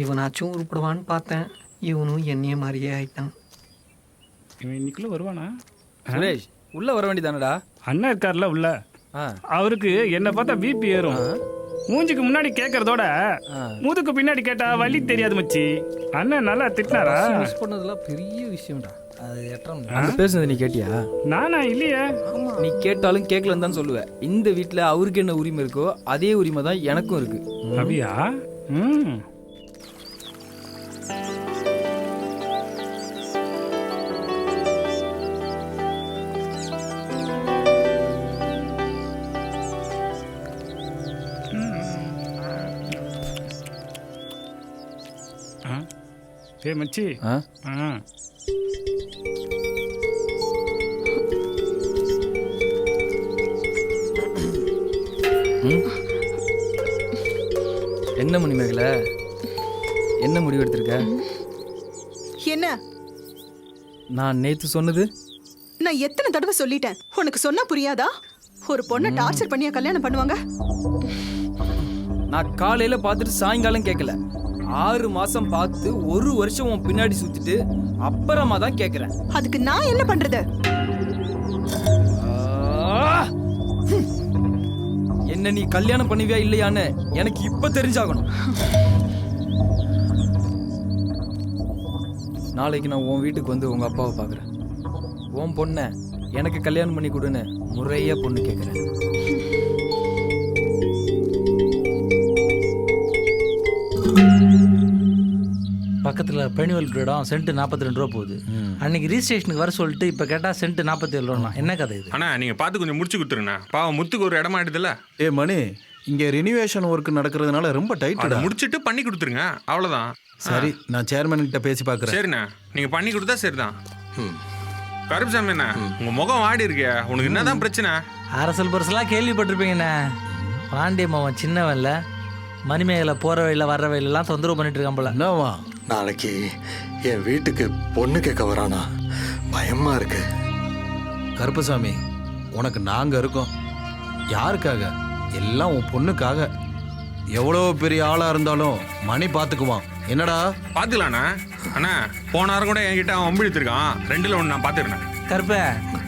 M: இவனாச்சும் உருப்படுவான்னு பார்த்தேன், இவனும் என்னைய மாதிரியே ஆயிட்டான். இவன் இன்னைக்குள்ள வருவானா?
L: சுரேஷ், உள்ள வர வேண்டியதானடா?
N: அண்ணன் இருக்கார்ல உள்ள, அவருக்கு என்ன பார்த்தா பிபி ஏறும். மூஞ்சிக்கு முன்னாடி கேட்கறதோட முதுக்கு பின்னாடி கேட்டா வலி தெரியாது மச்சி. அண்ணன் நல்லா திட்டினாரா?
M: மிஸ் பண்ணதெல்லாம் பெரிய விஷயம்டா.
L: அது எட்டம் அந்த பேசுனது நீ கேட்டியா?
N: நானா இல்லையே.
L: நீ கேட்டாலும் கேட்கலன்னு தான் சொல்லுவேன். இந்த வீட்டில் அவருக்கு என்ன உரிமை இருக்கோ அதே உரிமை தான் எனக்கும் இருக்கு.
N: அப்படியா? ஏ மச்சி.
L: என்ன மணிமேகல, என்ன முடிவு எடுத்திருக்க?
F: என்ன?
L: நான் நேத்து சொன்னது
F: நான் எத்தனை தடவை சொல்லிட்டேன், உனக்கு சொன்னா புரியாதா? ஒரு பொண்ணை டார்ச்சர் பண்ணியா கல்யாணம் பண்ணுவாங்க?
L: நான் காலையில பார்த்துட்டு சாயங்காலம் கேட்கல. 6 மாசம் பார்த்து 1 வருஷம் உன் பின்னாடி சுத்திட்டு அப்புறமா தான் கேட்கிறேன்.
F: அதுக்கு நான் என்ன பண்றது?
L: என்ன நீ கல்யாணம் பண்ணுவியா இல்லையான்னு எனக்கு இப்ப தெரிஞ்சாகணும். நாளைக்கு நான் உன் வீட்டுக்கு வந்து உங்க அப்பாவை பார்க்குறேன். உன் பொண்ணை எனக்கு கல்யாணம் பண்ணி கொடுன்னு முறையா பொண்ணு கேட்குறேன்.
H: பக்கத்தில் பெனிவல் இடம் சென்ட் 42 ரூபா போகுது. அன்னைக்கு ரிஜிஸ்ட்ரேஷனுக்கு வர சொல்லிட்டு இப்போ கேட்டால் சென்ட் 47 ரூபா. என்ன கதை இது?
J: அண்ணா நீங்கள் பார்த்து கொஞ்சம் முடிச்சு கொடுத்துருங்கண்ணா. பாவம் முத்துக்கு ஒரு இடமா ஆயிடுதுல்ல.
I: ஏ மணி, இங்கே ரினிவேஷன் ஒர்க் நடக்கிறதுனால ரொம்ப டைட்.
J: முடிச்சுட்டு பண்ணி கொடுத்துருங்க, அவ்வளோதான்.
I: சரி, நான் சேர்மன் கிட்ட பேசி பார்க்குறேன்.
J: சரிண்ணா, நீங்கள் பண்ணி கொடுத்தா சரிதான். கருப்புசாமி அண்ணா, உங்கள் முகம் வாடி இருக்கியா? உனக்கு என்னதான் பிரச்சனை?
H: அரசல் பரசலாக கேள்விப்பட்டிருப்பீங்கண்ணே. பாண்டிய மாவன் சின்னவன்ல மணிமேகலை போகிற வழியில் வர்ற வழியிலலாம் தொந்தரவு பண்ணிட்டு இருக்கான் போல.
C: என்னவா நாளைக்கு என் வீட்டுக்கு பொண்ணு கேட்க வரானா? பயமா இருக்கு.
I: கருப்பசாமி, உனக்கு நாங்க இருக்கோம். யாருக்காக? எல்லாம் உன் பொண்ணுக்காக. எவ்வளோ பெரிய ஆளா இருந்தாலும் மணி பார்த்துக்குவான். என்னடா?
J: பார்த்துக்கலாண்ணா. அண்ணா போன வாரம் கூட என்கிட்ட அவன் ஒம்பிழுத்திருக்கான். 2ல் 1 நான் பார்த்துக்கிறேன்.
H: கருப்பை,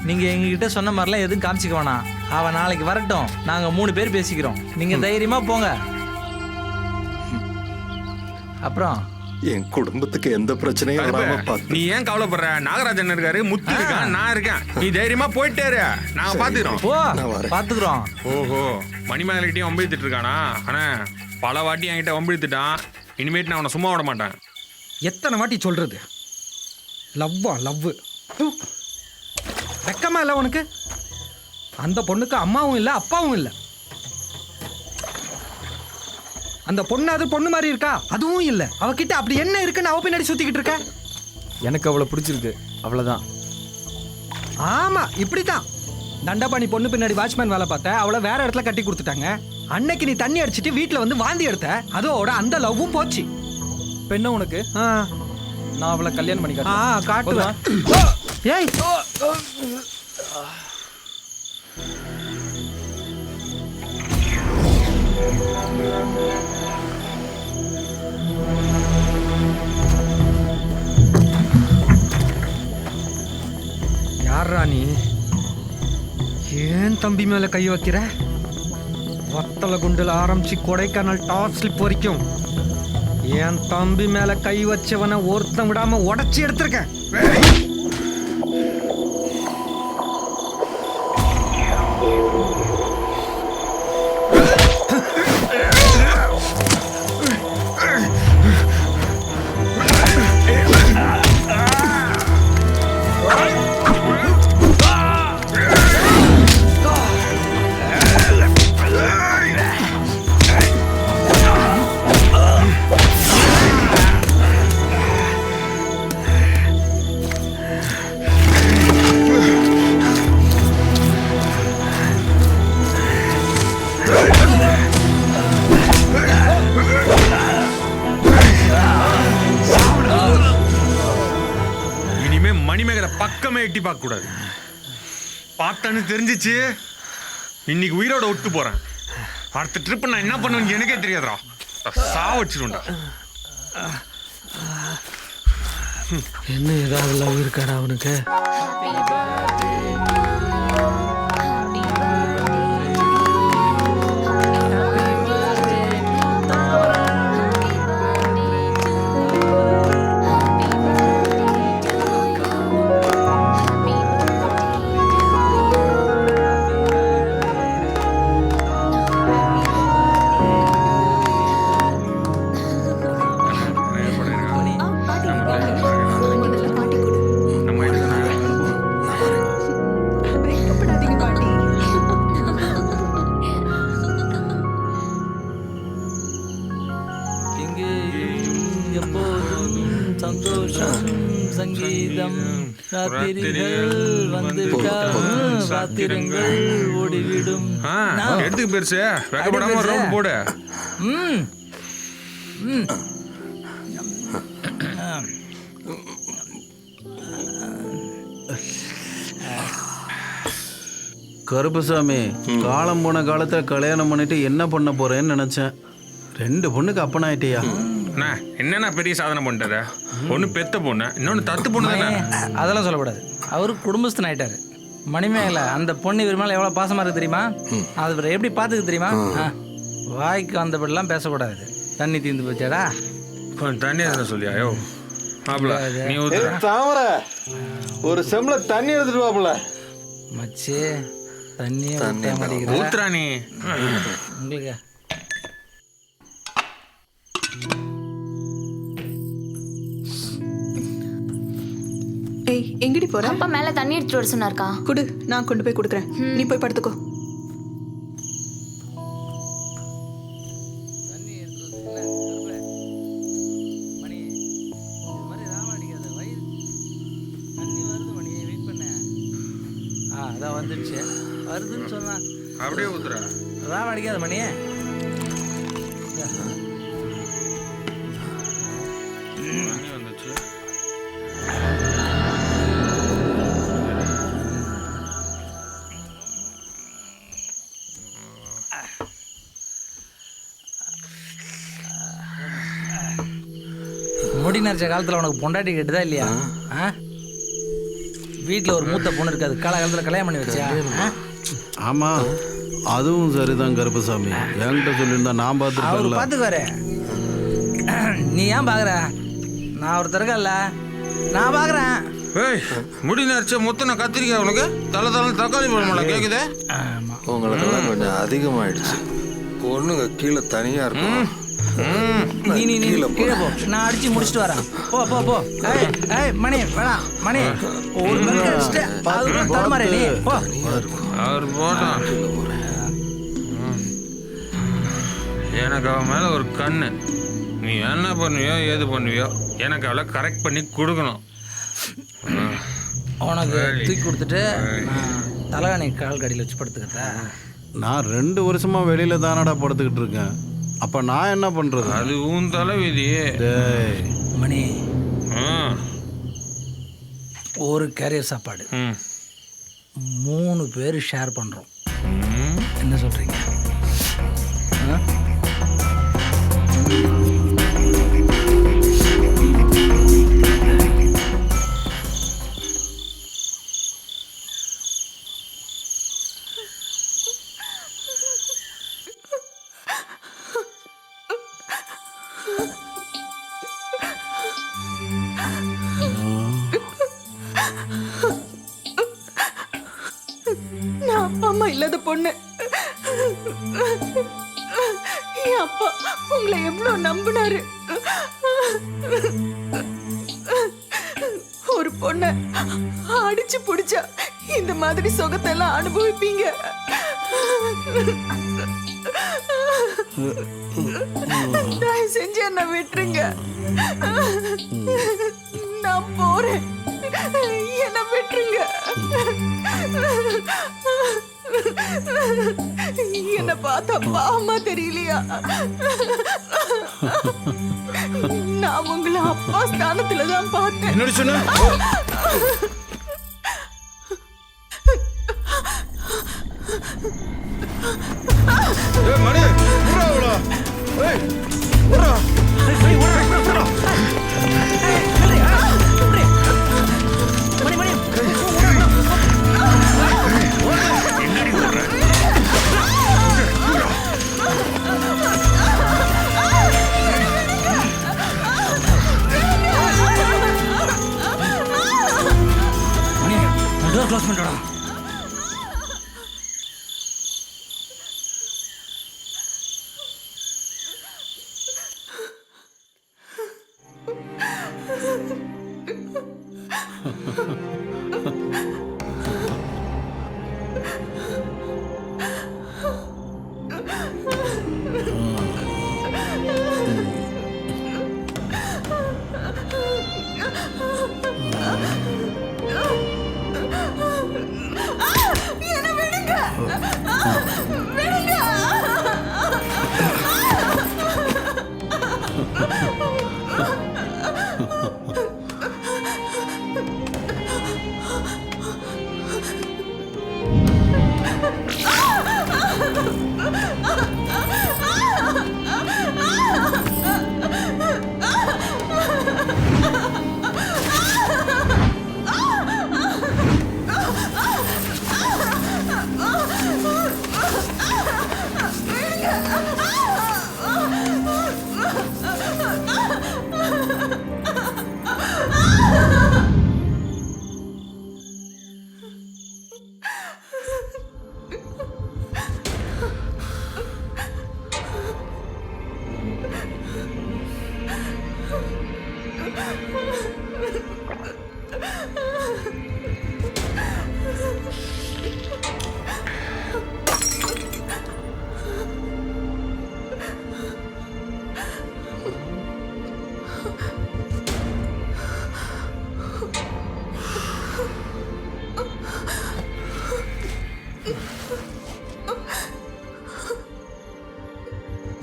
H: நீங்கள் எங்ககிட்ட சொன்ன மாதிரிலாம் எதுவும் காமிச்சிக்க வேணாம். அவன் நாளைக்கு வரட்டும், நாங்கள் 3 பேர் பேசிக்கிறோம். நீங்கள் தைரியமாக போங்க. அப்புறம்
C: என் குடும்பத்துக்கு எந்த பிரச்சனையும் வராம பார்த்து.
J: நீ ஏன் கவலைப்படுற? நாகராஜன் இருக்காரு, முத்து இருக்கான், நான் இருக்கேன். நீ தைரியமா போயிட்டே இரு, நாங்க பாத்துக்கிறோம்.
H: பாத்துக்கிறோம்.
J: ஓஹோ, மணிமேகலைகிட்டயும் வம்பிழுத்துட்டு இருக்கானா? ஆனா பல வாட்டி என்கிட்ட வம்பிழுத்துட்டான். இனிமேட்டு நான் அவனை சும்மா விட மாட்டேன்.
M: எத்தனை வாட்டி சொல்றது? லவ்வா லவ். வெக்கமா இல்லை உனக்கு? அந்த பொண்ணுக்கு அம்மாவும் இல்லை அப்பாவும் இல்லை. அந்த பொண்ணு அது பொண்ணு மாதிரி இருக்கா? அதுவும் இல்லை. அவகிட்ட அப்படி என்ன இருக்குன்னு அவ பின்னாடி சுத்திக்கிட்டு இருக்க?
L: எனக்கு அவளை பிடிச்சிருக்கு, அவ்வளோதான்.
M: ஆமா, இப்படித்தான். தண்டபாணி பொண்ணு பின்னாடி வாட்ச்மேன் வேலை பார்த்த, அவளை வேற இடத்துல கட்டி கொடுத்துட்டாங்க. அன்னைக்கு நீ தண்ணி அடிச்சிட்டு வீட்டில் வந்து வாந்தி எடுத்த, அதோட அந்த லவ்வும் போச்சு.
L: பெண்ண உனக்கு நான் அவளை கல்யாணம் பண்ணி
M: காட்டுவேன். ஏய், யாரா நீ? ஏன் தம்பி மேல கை வைக்கிற? வத்தல குண்டுல ஆரம்பிச்சு கொடைக்கானல் டாப் ஸ்லிப் வரைக்கும் என் தம்பி மேல கை வச்சவனை ஒருத்தன் விடாம உடைச்சி எடுத்திருக்கேன்.
J: மணிமேகலை பக்கமே எட்டி பார்க்க கூடாது. பார்த்தான்னு தெரிஞ்சிச்சு, இன்னைக்கு உயிரோட விட்டு போறேன். அடுத்த ட்ரிப் நான் என்ன பண்ணுவேன்னு எனக்கே தெரியாதுடா. சாவச்சிருண்டா.
M: என்ன ஏதாவது லவ் இருக்காடா அவனுக்கு?
H: ராத்திரிகள் வந்துவிட்டால் ராத்திரங்கள் ஓடிவிடும்.
J: எடுத்துக்கு பெருசு வெக்கப்படாம ரவுண்ட் போடு.
H: ம் ம்
I: கருப்புசாமி, காலம் போன காலத்தில் கல்யாணம் பண்ணிட்டு என்ன பண்ண போறேன்னு நினைச்சேன். 2 பொண்ணுக்கு அப்பனாயிட்டியா?
J: என்னன்னா பெரிய சாதனை பண்ணிட்டாரு. ஒன்று பெத்த பொண்ணு, இன்னொன்று தத்து பொண்ணு தானே.
H: அதெல்லாம் சொல்லக்கூடாது. அவரு குடும்பஸ்தன் ஆயிட்டாரு. மணிமேகலை அந்த பொண்ணு இவர் மேலே எவ்வளோ பாசமாக இருக்கு தெரியுமா? அது இவரை எப்படி பார்த்துக்கு தெரியுமா? வாய்க்கு வந்தபடிலாம் பேசக்கூடாது. தண்ணி தீர்ந்து போச்சாடா?
J: கொஞ்சம் தண்ணி எதுனா சொல்லியா? யோ மாப்பிள நீ
C: தாமரை ஒரு செம்ல தண்ணி எடுத்துட்டு வாப்புல.
H: மச்சி தண்ணியே ஊற்ற மாட்டேங்கிற.
J: ஊத்துறா நீ
H: உங்களுக்கு.
F: ஏய் எங்கடி போற?
G: அப்பா மேல தண்ணி எடுத்துட்டு வர சொன்னார்க்கா.
F: குடு, நான் கொண்டு போய் கொடுக்குறேன். நீ போய் படுத்துக்கோ.
H: அதான் வந்துடுச்சு. வருதுன்னு சொன்னா
J: அப்படியே ஊத்துறா.
H: ராவ அடிக்காத மணி.
J: தண்ணி வந்துச்சு.
H: முடி நரைச்ச காலத்தில் உனக்கு பொண்டாட்டி கேட்டுதா இல்லையா? வீட்டில் ஒரு மூத்த பொண்ணு இருக்காது, காலகாலத்தில் கல்யாணம் பண்ணி வச்சியா?
I: ஆமா, அதுவும் சரிதான் கருப்பசாமி. என்கிட்ட சொல்லியிருந்தா நான்
H: அவரு பார்த்துக்குவாரு. நீ ஏன் பார்க்குற? நான் ஒரு தரகல்ல, நான் பார்க்குறேன்.
J: ஏய் முடி நரைச்ச முத்தனை கத்திரிக்காய் உனக்கு தலை தக்காளி பழமல்ல கேக்குதே.
O: உங்களுக்கெல்லாம் கொஞ்சம் அதிகமாயிடுச்சு. பொண்ணுங்க கீழே தனியா இருக்கும்.
H: நீ கீழே போ, நான் அடிச்சு முடிச்சுட்டு வரேன். போ போ போ. ஏய் மணி வேணாம் மணி, ஒரு மினிட் அடிச்சுட்டு அதுக்குள்ள தடுமாறே நீ போ.
J: அவர் போட்டான். எனக்கு அவன் மேல ஒரு கண்ணு. நீ என்ன பண்ணுவியோ ஏது பண்ணுவியோ எனக்கு அவளை கரெக்ட் பண்ணி கொடுக்கணும்.
H: உனக்கு தூக்கி கொடுத்துட்டு தலைகாணி கால் கடியில் வச்சு படுத்துக்கிட்ட.
I: நான் 2 வருஷமா வெளியில தானடா படுத்துக்கிட்டு இருக்கேன். அப்ப நான் என்ன பண்றது?
J: அது உன் தலைவிதி
H: மணி. ஒரு கேரியர் சாப்பாடு 3 பேர் ஷேர் பண்றோம். என்ன சொல்றீங்க?
F: நான் அப்பா அம்மா இல்லாத பொண்ணு. என் அப்பா உங்களை எவ்வளவு நம்பினாரு. ஒரு பொண்ண அடிச்சு புடிச்சா இந்த மாதிரி சுகத்தை எல்லாம் அனுபவிப்பீங்க. தயவு செஞ்சு என்ன விட்டுருங்க. நான் போறேன். என்ன விட்டுருங்க. என்ன பார்த்தா பாவமா தெரியலையா? நான் உங்களை அப்பா ஸ்தானத்துலதான் பார்த்தேன்.
J: என்னடி சொன்ன? மணி
H: க்ளோஸ் பண்ணிட்டோடா.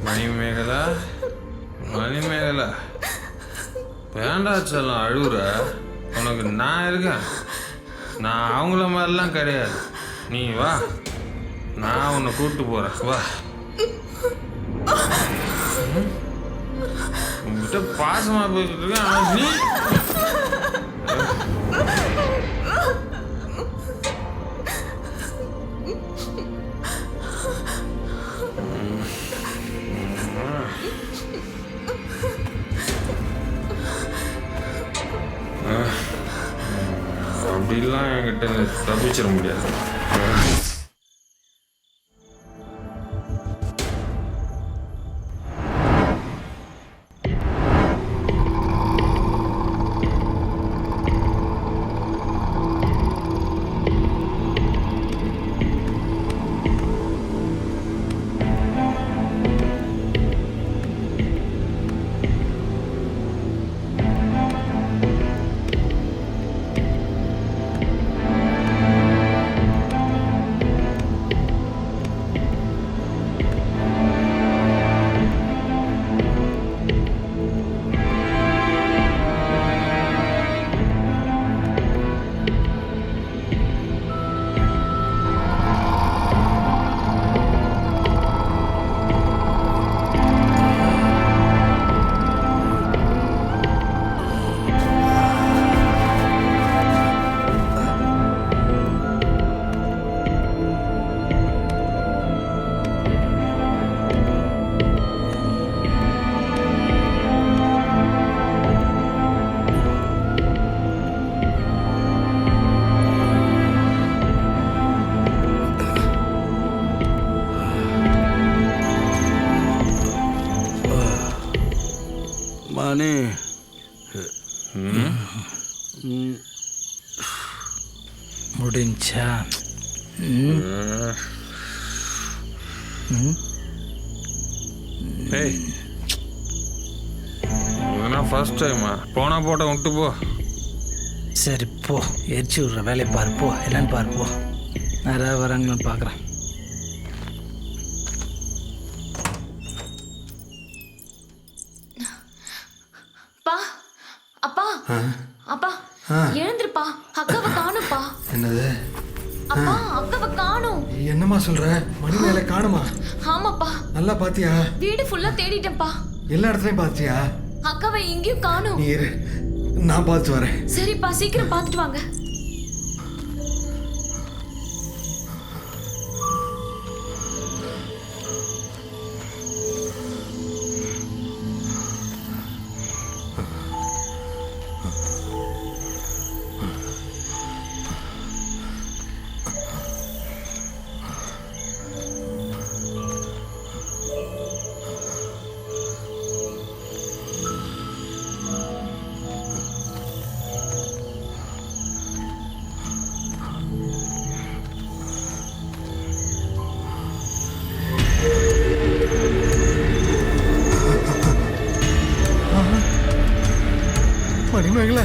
J: மணிமேகலா மணிமேகலா வேண்டாச்செல்லாம் அழுகுற. உனக்கு நான் இருக்கேன். நான் அவங்கள மாதிரிலாம் கிடையாது. நீ வா, நான் உன்னை கூப்பிட்டு போகிறேன். வா, உங்ககிட்ட பாசமாக பேசிட்டு இருக்கேன். ஆனால் நீ அப்படிலாம் என்கிட்ட தப்பிச்சிட முடியாது.
L: மணி முடிஞ்சா
J: ஏய், இதெல்லாம் ஃபர்ஸ்ட் டைமா? போனா போட்ட விட்டு போ.
H: சரி போ, எரிச்சு விட்ற வேலையை பார்ப்போ, என்னன்னு பார்ப்போ. நிறையா வராங்களான்னு பார்க்குறேன்.
G: அப்பா அப்பா அப்பா எழுந்திருப்பா, அக்காவை காணுப்பா.
E: என்னது?
G: அப்பா அக்காவை காணும்.
E: என்னம்மா சொல்ற? மணி மேல காணுமா?
G: ஆமாப்பா.
E: நல்லா பாத்தியா?
G: வீடு ஃபுல்லா தேடிட்டேன்ப்பா.
E: எல்லா இடத்துலயும் பாத்தியா?
G: அக்காவை எங்கேயும் காணும்.
E: நீ இரு, நான் பார்த்து வரேன்.
G: சரிப்பா, சீக்கிரம் பார்த்துட்டு வாங்க.
E: மணிமேகலை,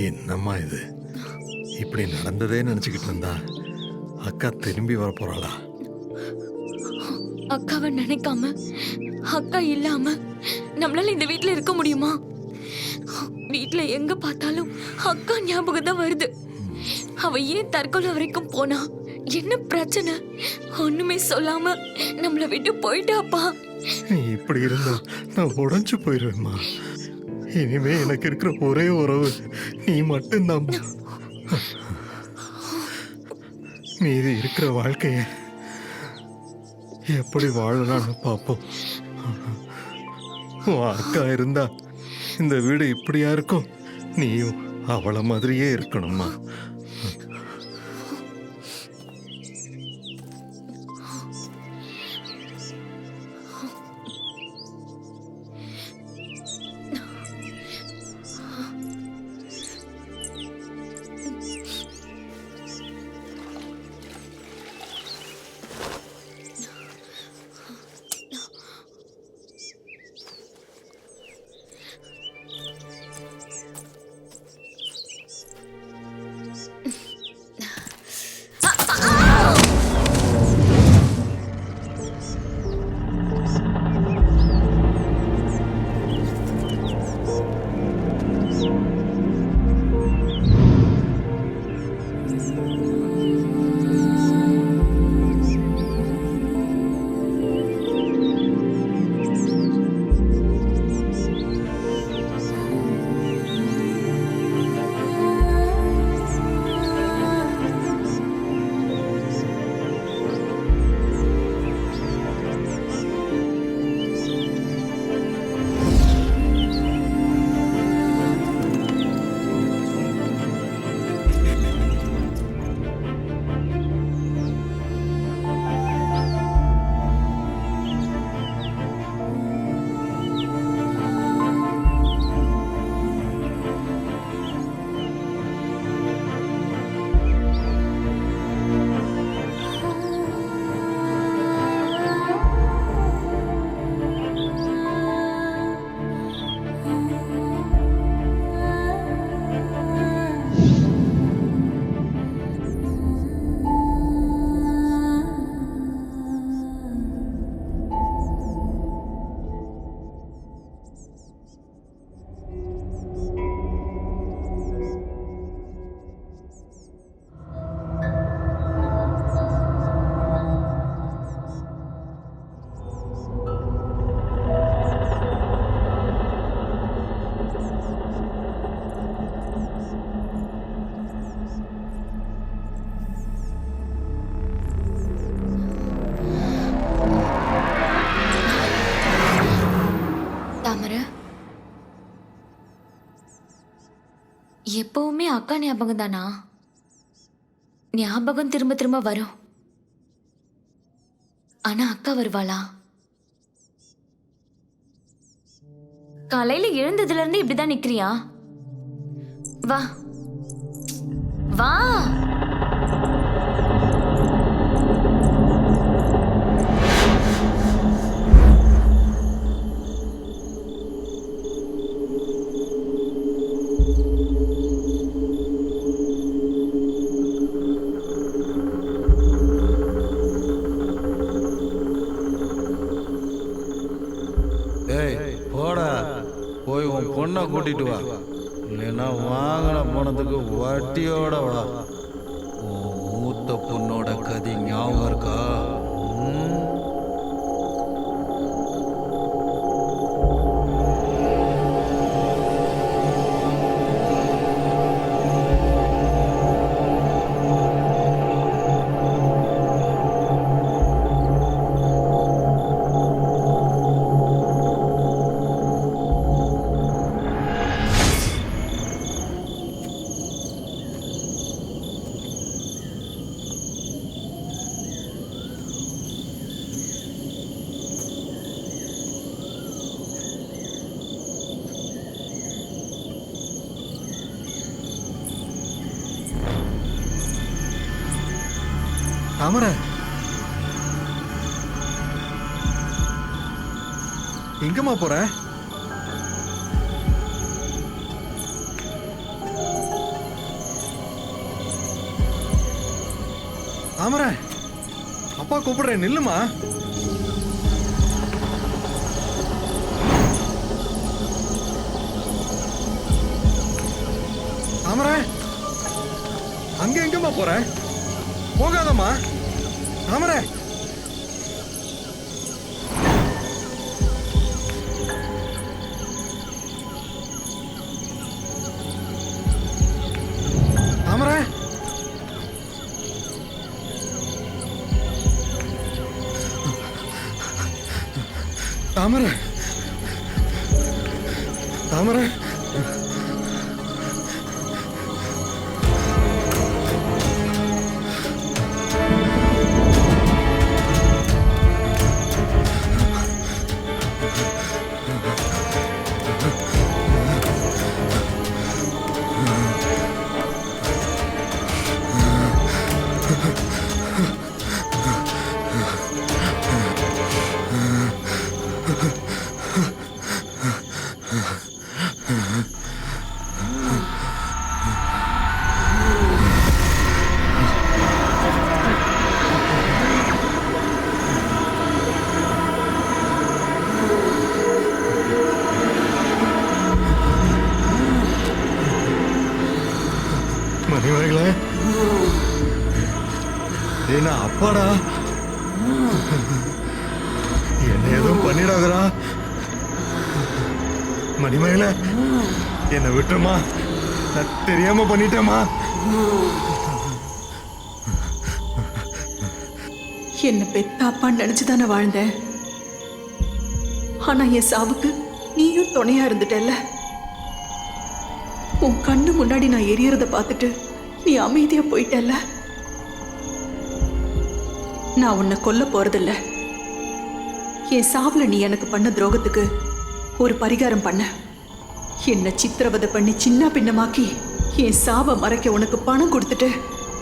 E: என்னம்மா இது இப்படி நடந்ததே நினைச்சுக்கிட்டு இருந்தா அக்கா திரும்பி வர போறாளா?
G: அக்காவை நினைக்காம அக்கா இல்லாம நம்மளால இந்த வீட்ல இருக்க முடியுமா? வீட்ல எங்க பார்த்தாலும் அக்கா ஞாபகம் தான் வருது. அவ ஏன் தற்கொலை வரைக்கும் போனா? என்ன பிரச்சனை? ஒண்ணுமே சொல்லாம நம்மள விட்டு போயிட்டாப்பா.
E: இப்படி இருந்தா நான் உடைஞ்சு போயிடுவேம்மா. இனிமே எனக்கு இருக்கிற ஒரே உறவு நீ மட்டும்தான். மீதி இருக்கிற வாழ்க்கைய எப்படி வாழலாம்னு பார்ப்போம். உன் அக்கா இருந்தா இந்த வீடு இப்படியா இருக்கும்? நீயும் அவளை மாதிரியே இருக்கணும்மா.
G: எப்பவுமே அக்கா ஞாபகம் தானா? ஞாபகம் திரும்ப திரும்ப வரும். ஆனா அக்கா வருவாளா? காலையில எழுந்ததுல இருந்து இப்படிதான் நிக்கிறியா? வா வா.
I: ஏய் போடா, போய் உன் பொண்ணை கூட்டிட்டு வா. இல்லைன்னா வாங்கின போனதுக்கு வட்டியோட வா. உன் மூத்த பொண்ணோட கதை ஞாபகம் இருக்கா?
C: தாமரை, எங்கம்மா போற? தாமரை, அப்பா கூப்பிடுறேன், நில்லுமா. தாமரை, அங்க எங்கம்மா போற? போகாதம்மா. தாமரை, தாமரை, தாமரை, தாமரை, மணிமகளே, என்ன அப்பாடா, என்ன எதுவும் பண்ணிடாதரா. மணிமகளே, என்னை விட்டுமா, நான் தெரியாம பண்ணிட்டேமா.
F: என்ன பெத்த அப்பான்னு நினைச்சுதானே வாழ்ந்தேன். ஆனா என் சாவுக்கு நீயும் துணையா இருந்துட்டல்ல. உன் கண்ணு முன்னாடி நான் எரியறத பார்த்துட்டு நீ அமைதியா போயிட்டல்ல. நான் உன்னை கொல்ல போறதில்ல. என் சாவுல நீ எனக்கு பண்ண துரோகத்துக்கு ஒரு பரிகாரம் பண்ண. என்னை சித்திரவதை பண்ணி சின்ன பின்னமாக்கி என் சாவை மறைக்க உனக்கு பணம் கொடுத்துட்டு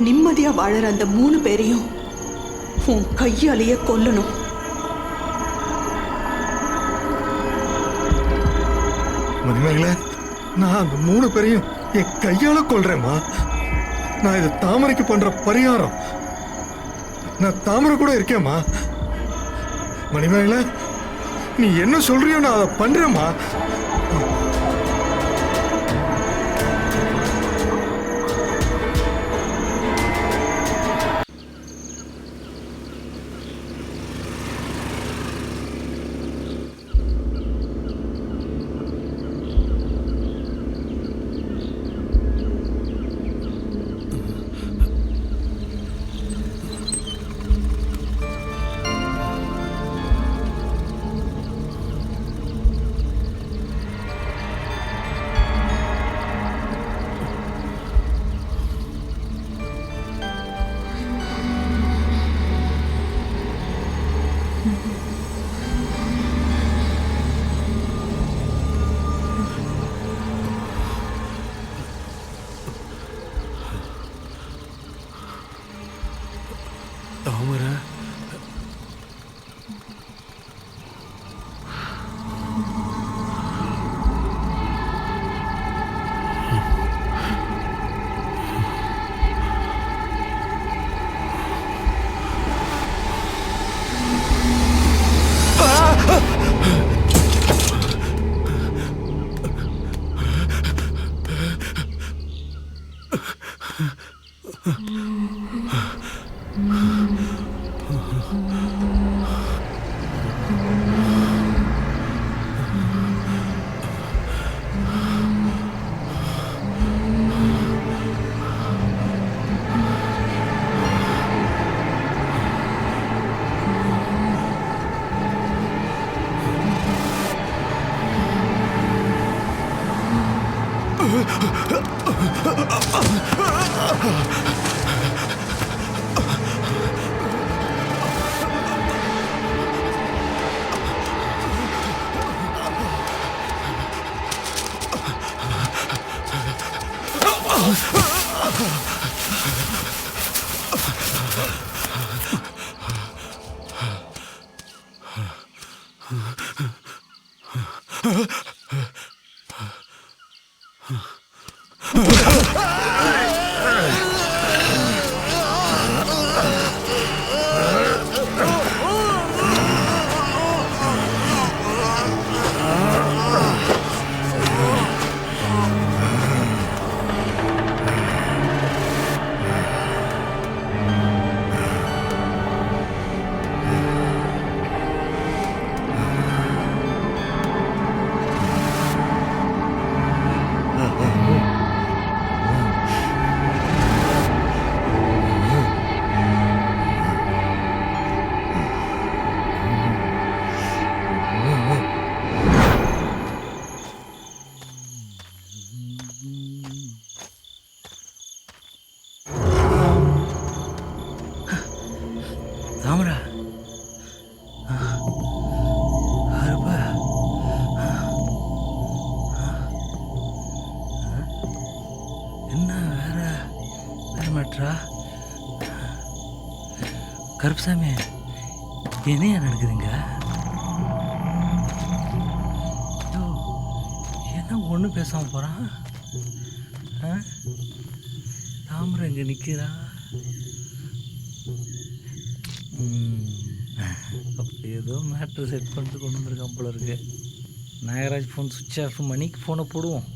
F: நிம்மதியா வாழற அந்த 3 பேரையும் உன் கையாலேயே கொல்லணும்.
C: மணிமகளே, நான் அந்த 3 பேரையும் என் கையால கொல்றேம்மா. நான் இது தாமரைக்கு பண்ற பரிகாரம். நான் தாமரை கூட இருக்கேம்மா. மணிமகளே, நீ என்ன சொல்றியோ நான் அதை பண்றேம்மா.
L: தாமரா அருப்பா என்ன வேற மாட்டா கருப்புசாமி என்னையா நடக்குதுங்க என்ன ஒன்றும் பேசாம போறான் தாமரை இங்கே நிற்கிறா அப்போ ஏதோ மேட்ரு செட் பண்ணிட்டு கொண்டு வந்திருக்கான் போல இருக்கு. நாகராஜ் ஃபோன் சுவிட்ச் ஆஃப், மணிக்கு ஃபோனை போடுவோம்.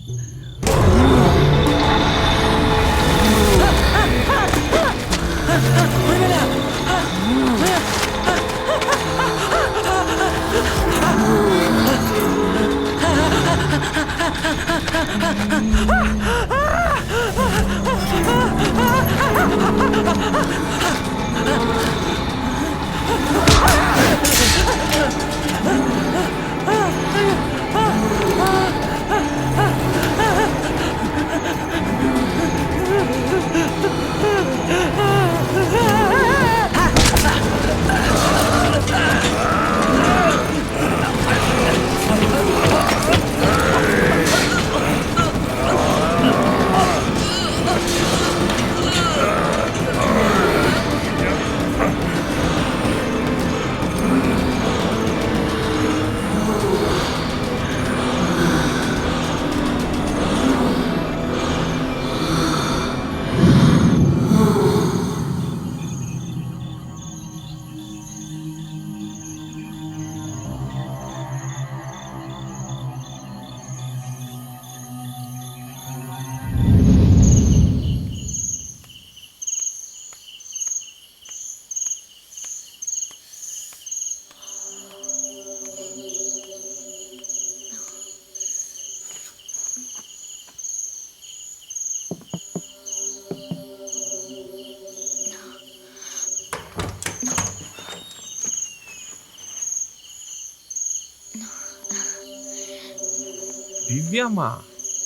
J: திவ்யாமா,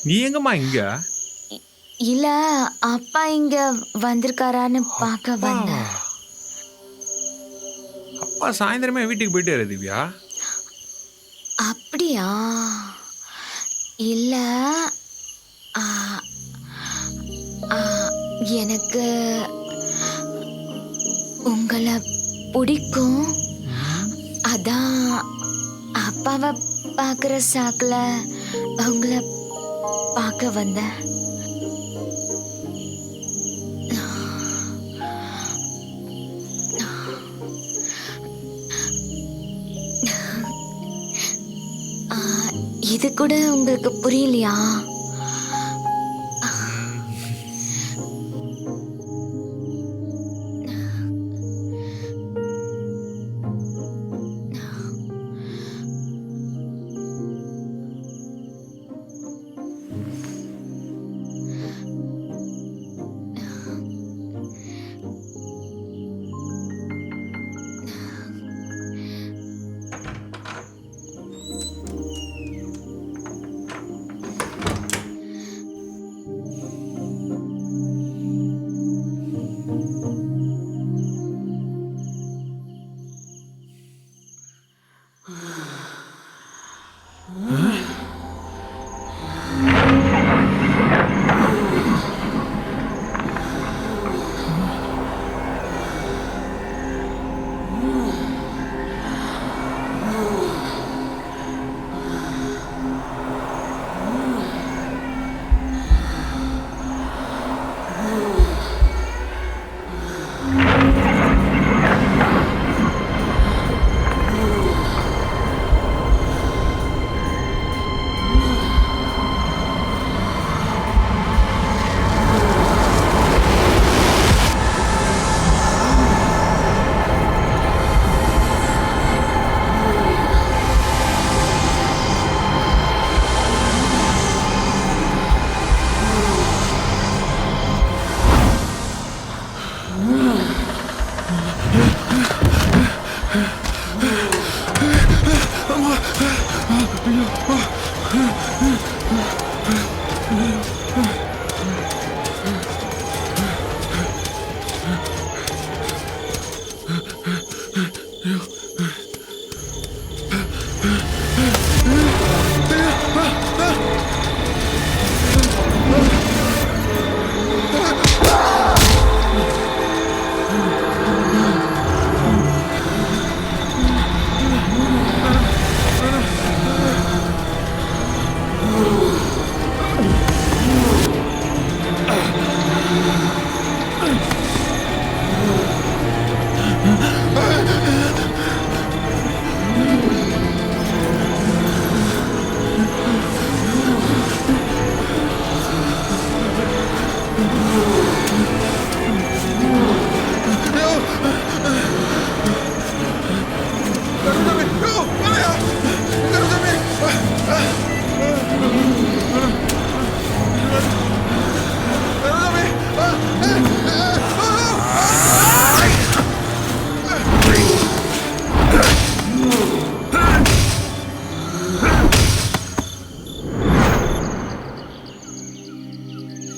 J: நீ எங்கம்மா இங்க?
G: இல்ல, அப்பா இங்க வந்திருக்காரான்னு பார்க்க வந்தேன்.
J: அப்பா சாயந்தரமே வீட்டுக்கு போயிட்டாரு திவ்யா.
G: அப்படியா? இல்ல, ஆ, ஆ, எனக்கு உங்களை பிடிக்கும். அதான் அப்பாவை பார்க்குற சாக்குல உங்களை பார்க்க வந்தேன். இது கூட உங்களுக்கு புரியலையா?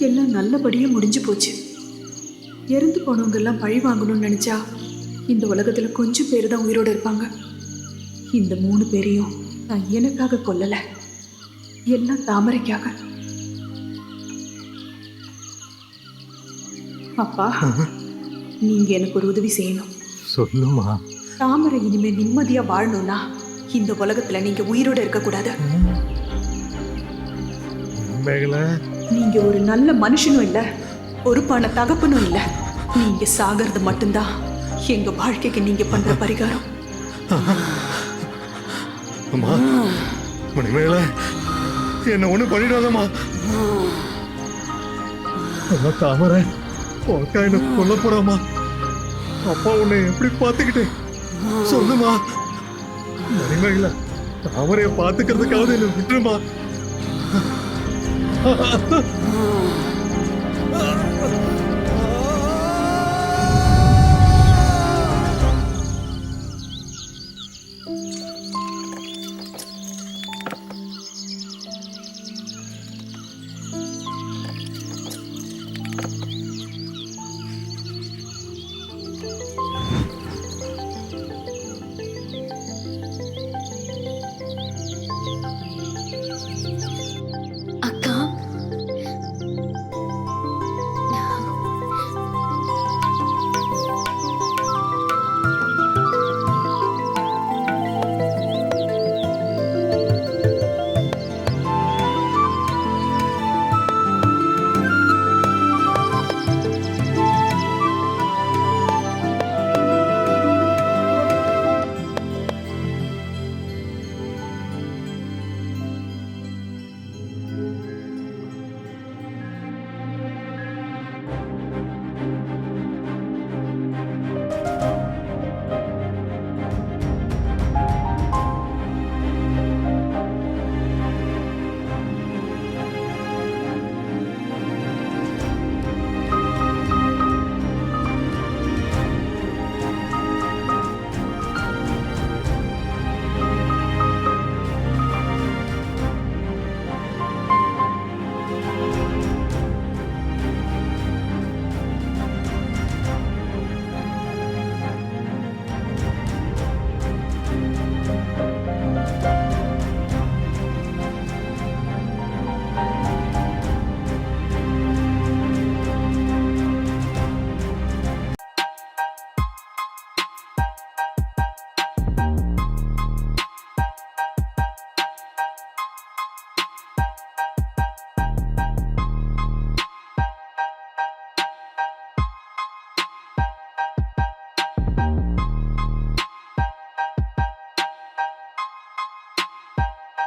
F: எல்லாம் நல்லபடியா முடிஞ்சு போச்சு. இறந்து போனவங்க எல்லாம் பழி வாங்கணும்னு நினைச்சா இந்த உலகத்துல கொஞ்சம் பேர் தான் உயிரோட இருப்பாங்க. இந்த 3 பேரையும் நான் எனக்காக கொல்லல, எல்லாம் தாமரைக்காக. அப்பா, நீங்க எனக்கு ஒரு உதவி செய்யணும்.
C: சொல்லுமா.
F: தாமரை இனிமே நிம்மதியா வாழணும்னா இந்த உலகத்துல நீங்க உயிரோட இருக்க கூடாது. நீங்க ஒரு நல்ல மனுஷனும் இல்ல, பொறுப்பான தகப்பனும் இல்ல. நீங்க சாகிறது மட்டும்தான் எங்க வாழ்க்கைக்கு நீங்க பண்ற பரிகாரம்.
C: அம்மா, மணிமேகல, என்ன ஒண்ணு பண்ணிடாதம்மா. தாமரை உனக்கா என்ன கொல்ல போறாமா? அப்பா உன்னை எப்படி பார்த்துக்கிட்டு சொல்லுமா. மணிமேகல, தாமரைய பார்த்துக்கிறதுக்காவது என்ன விட்டுருமா.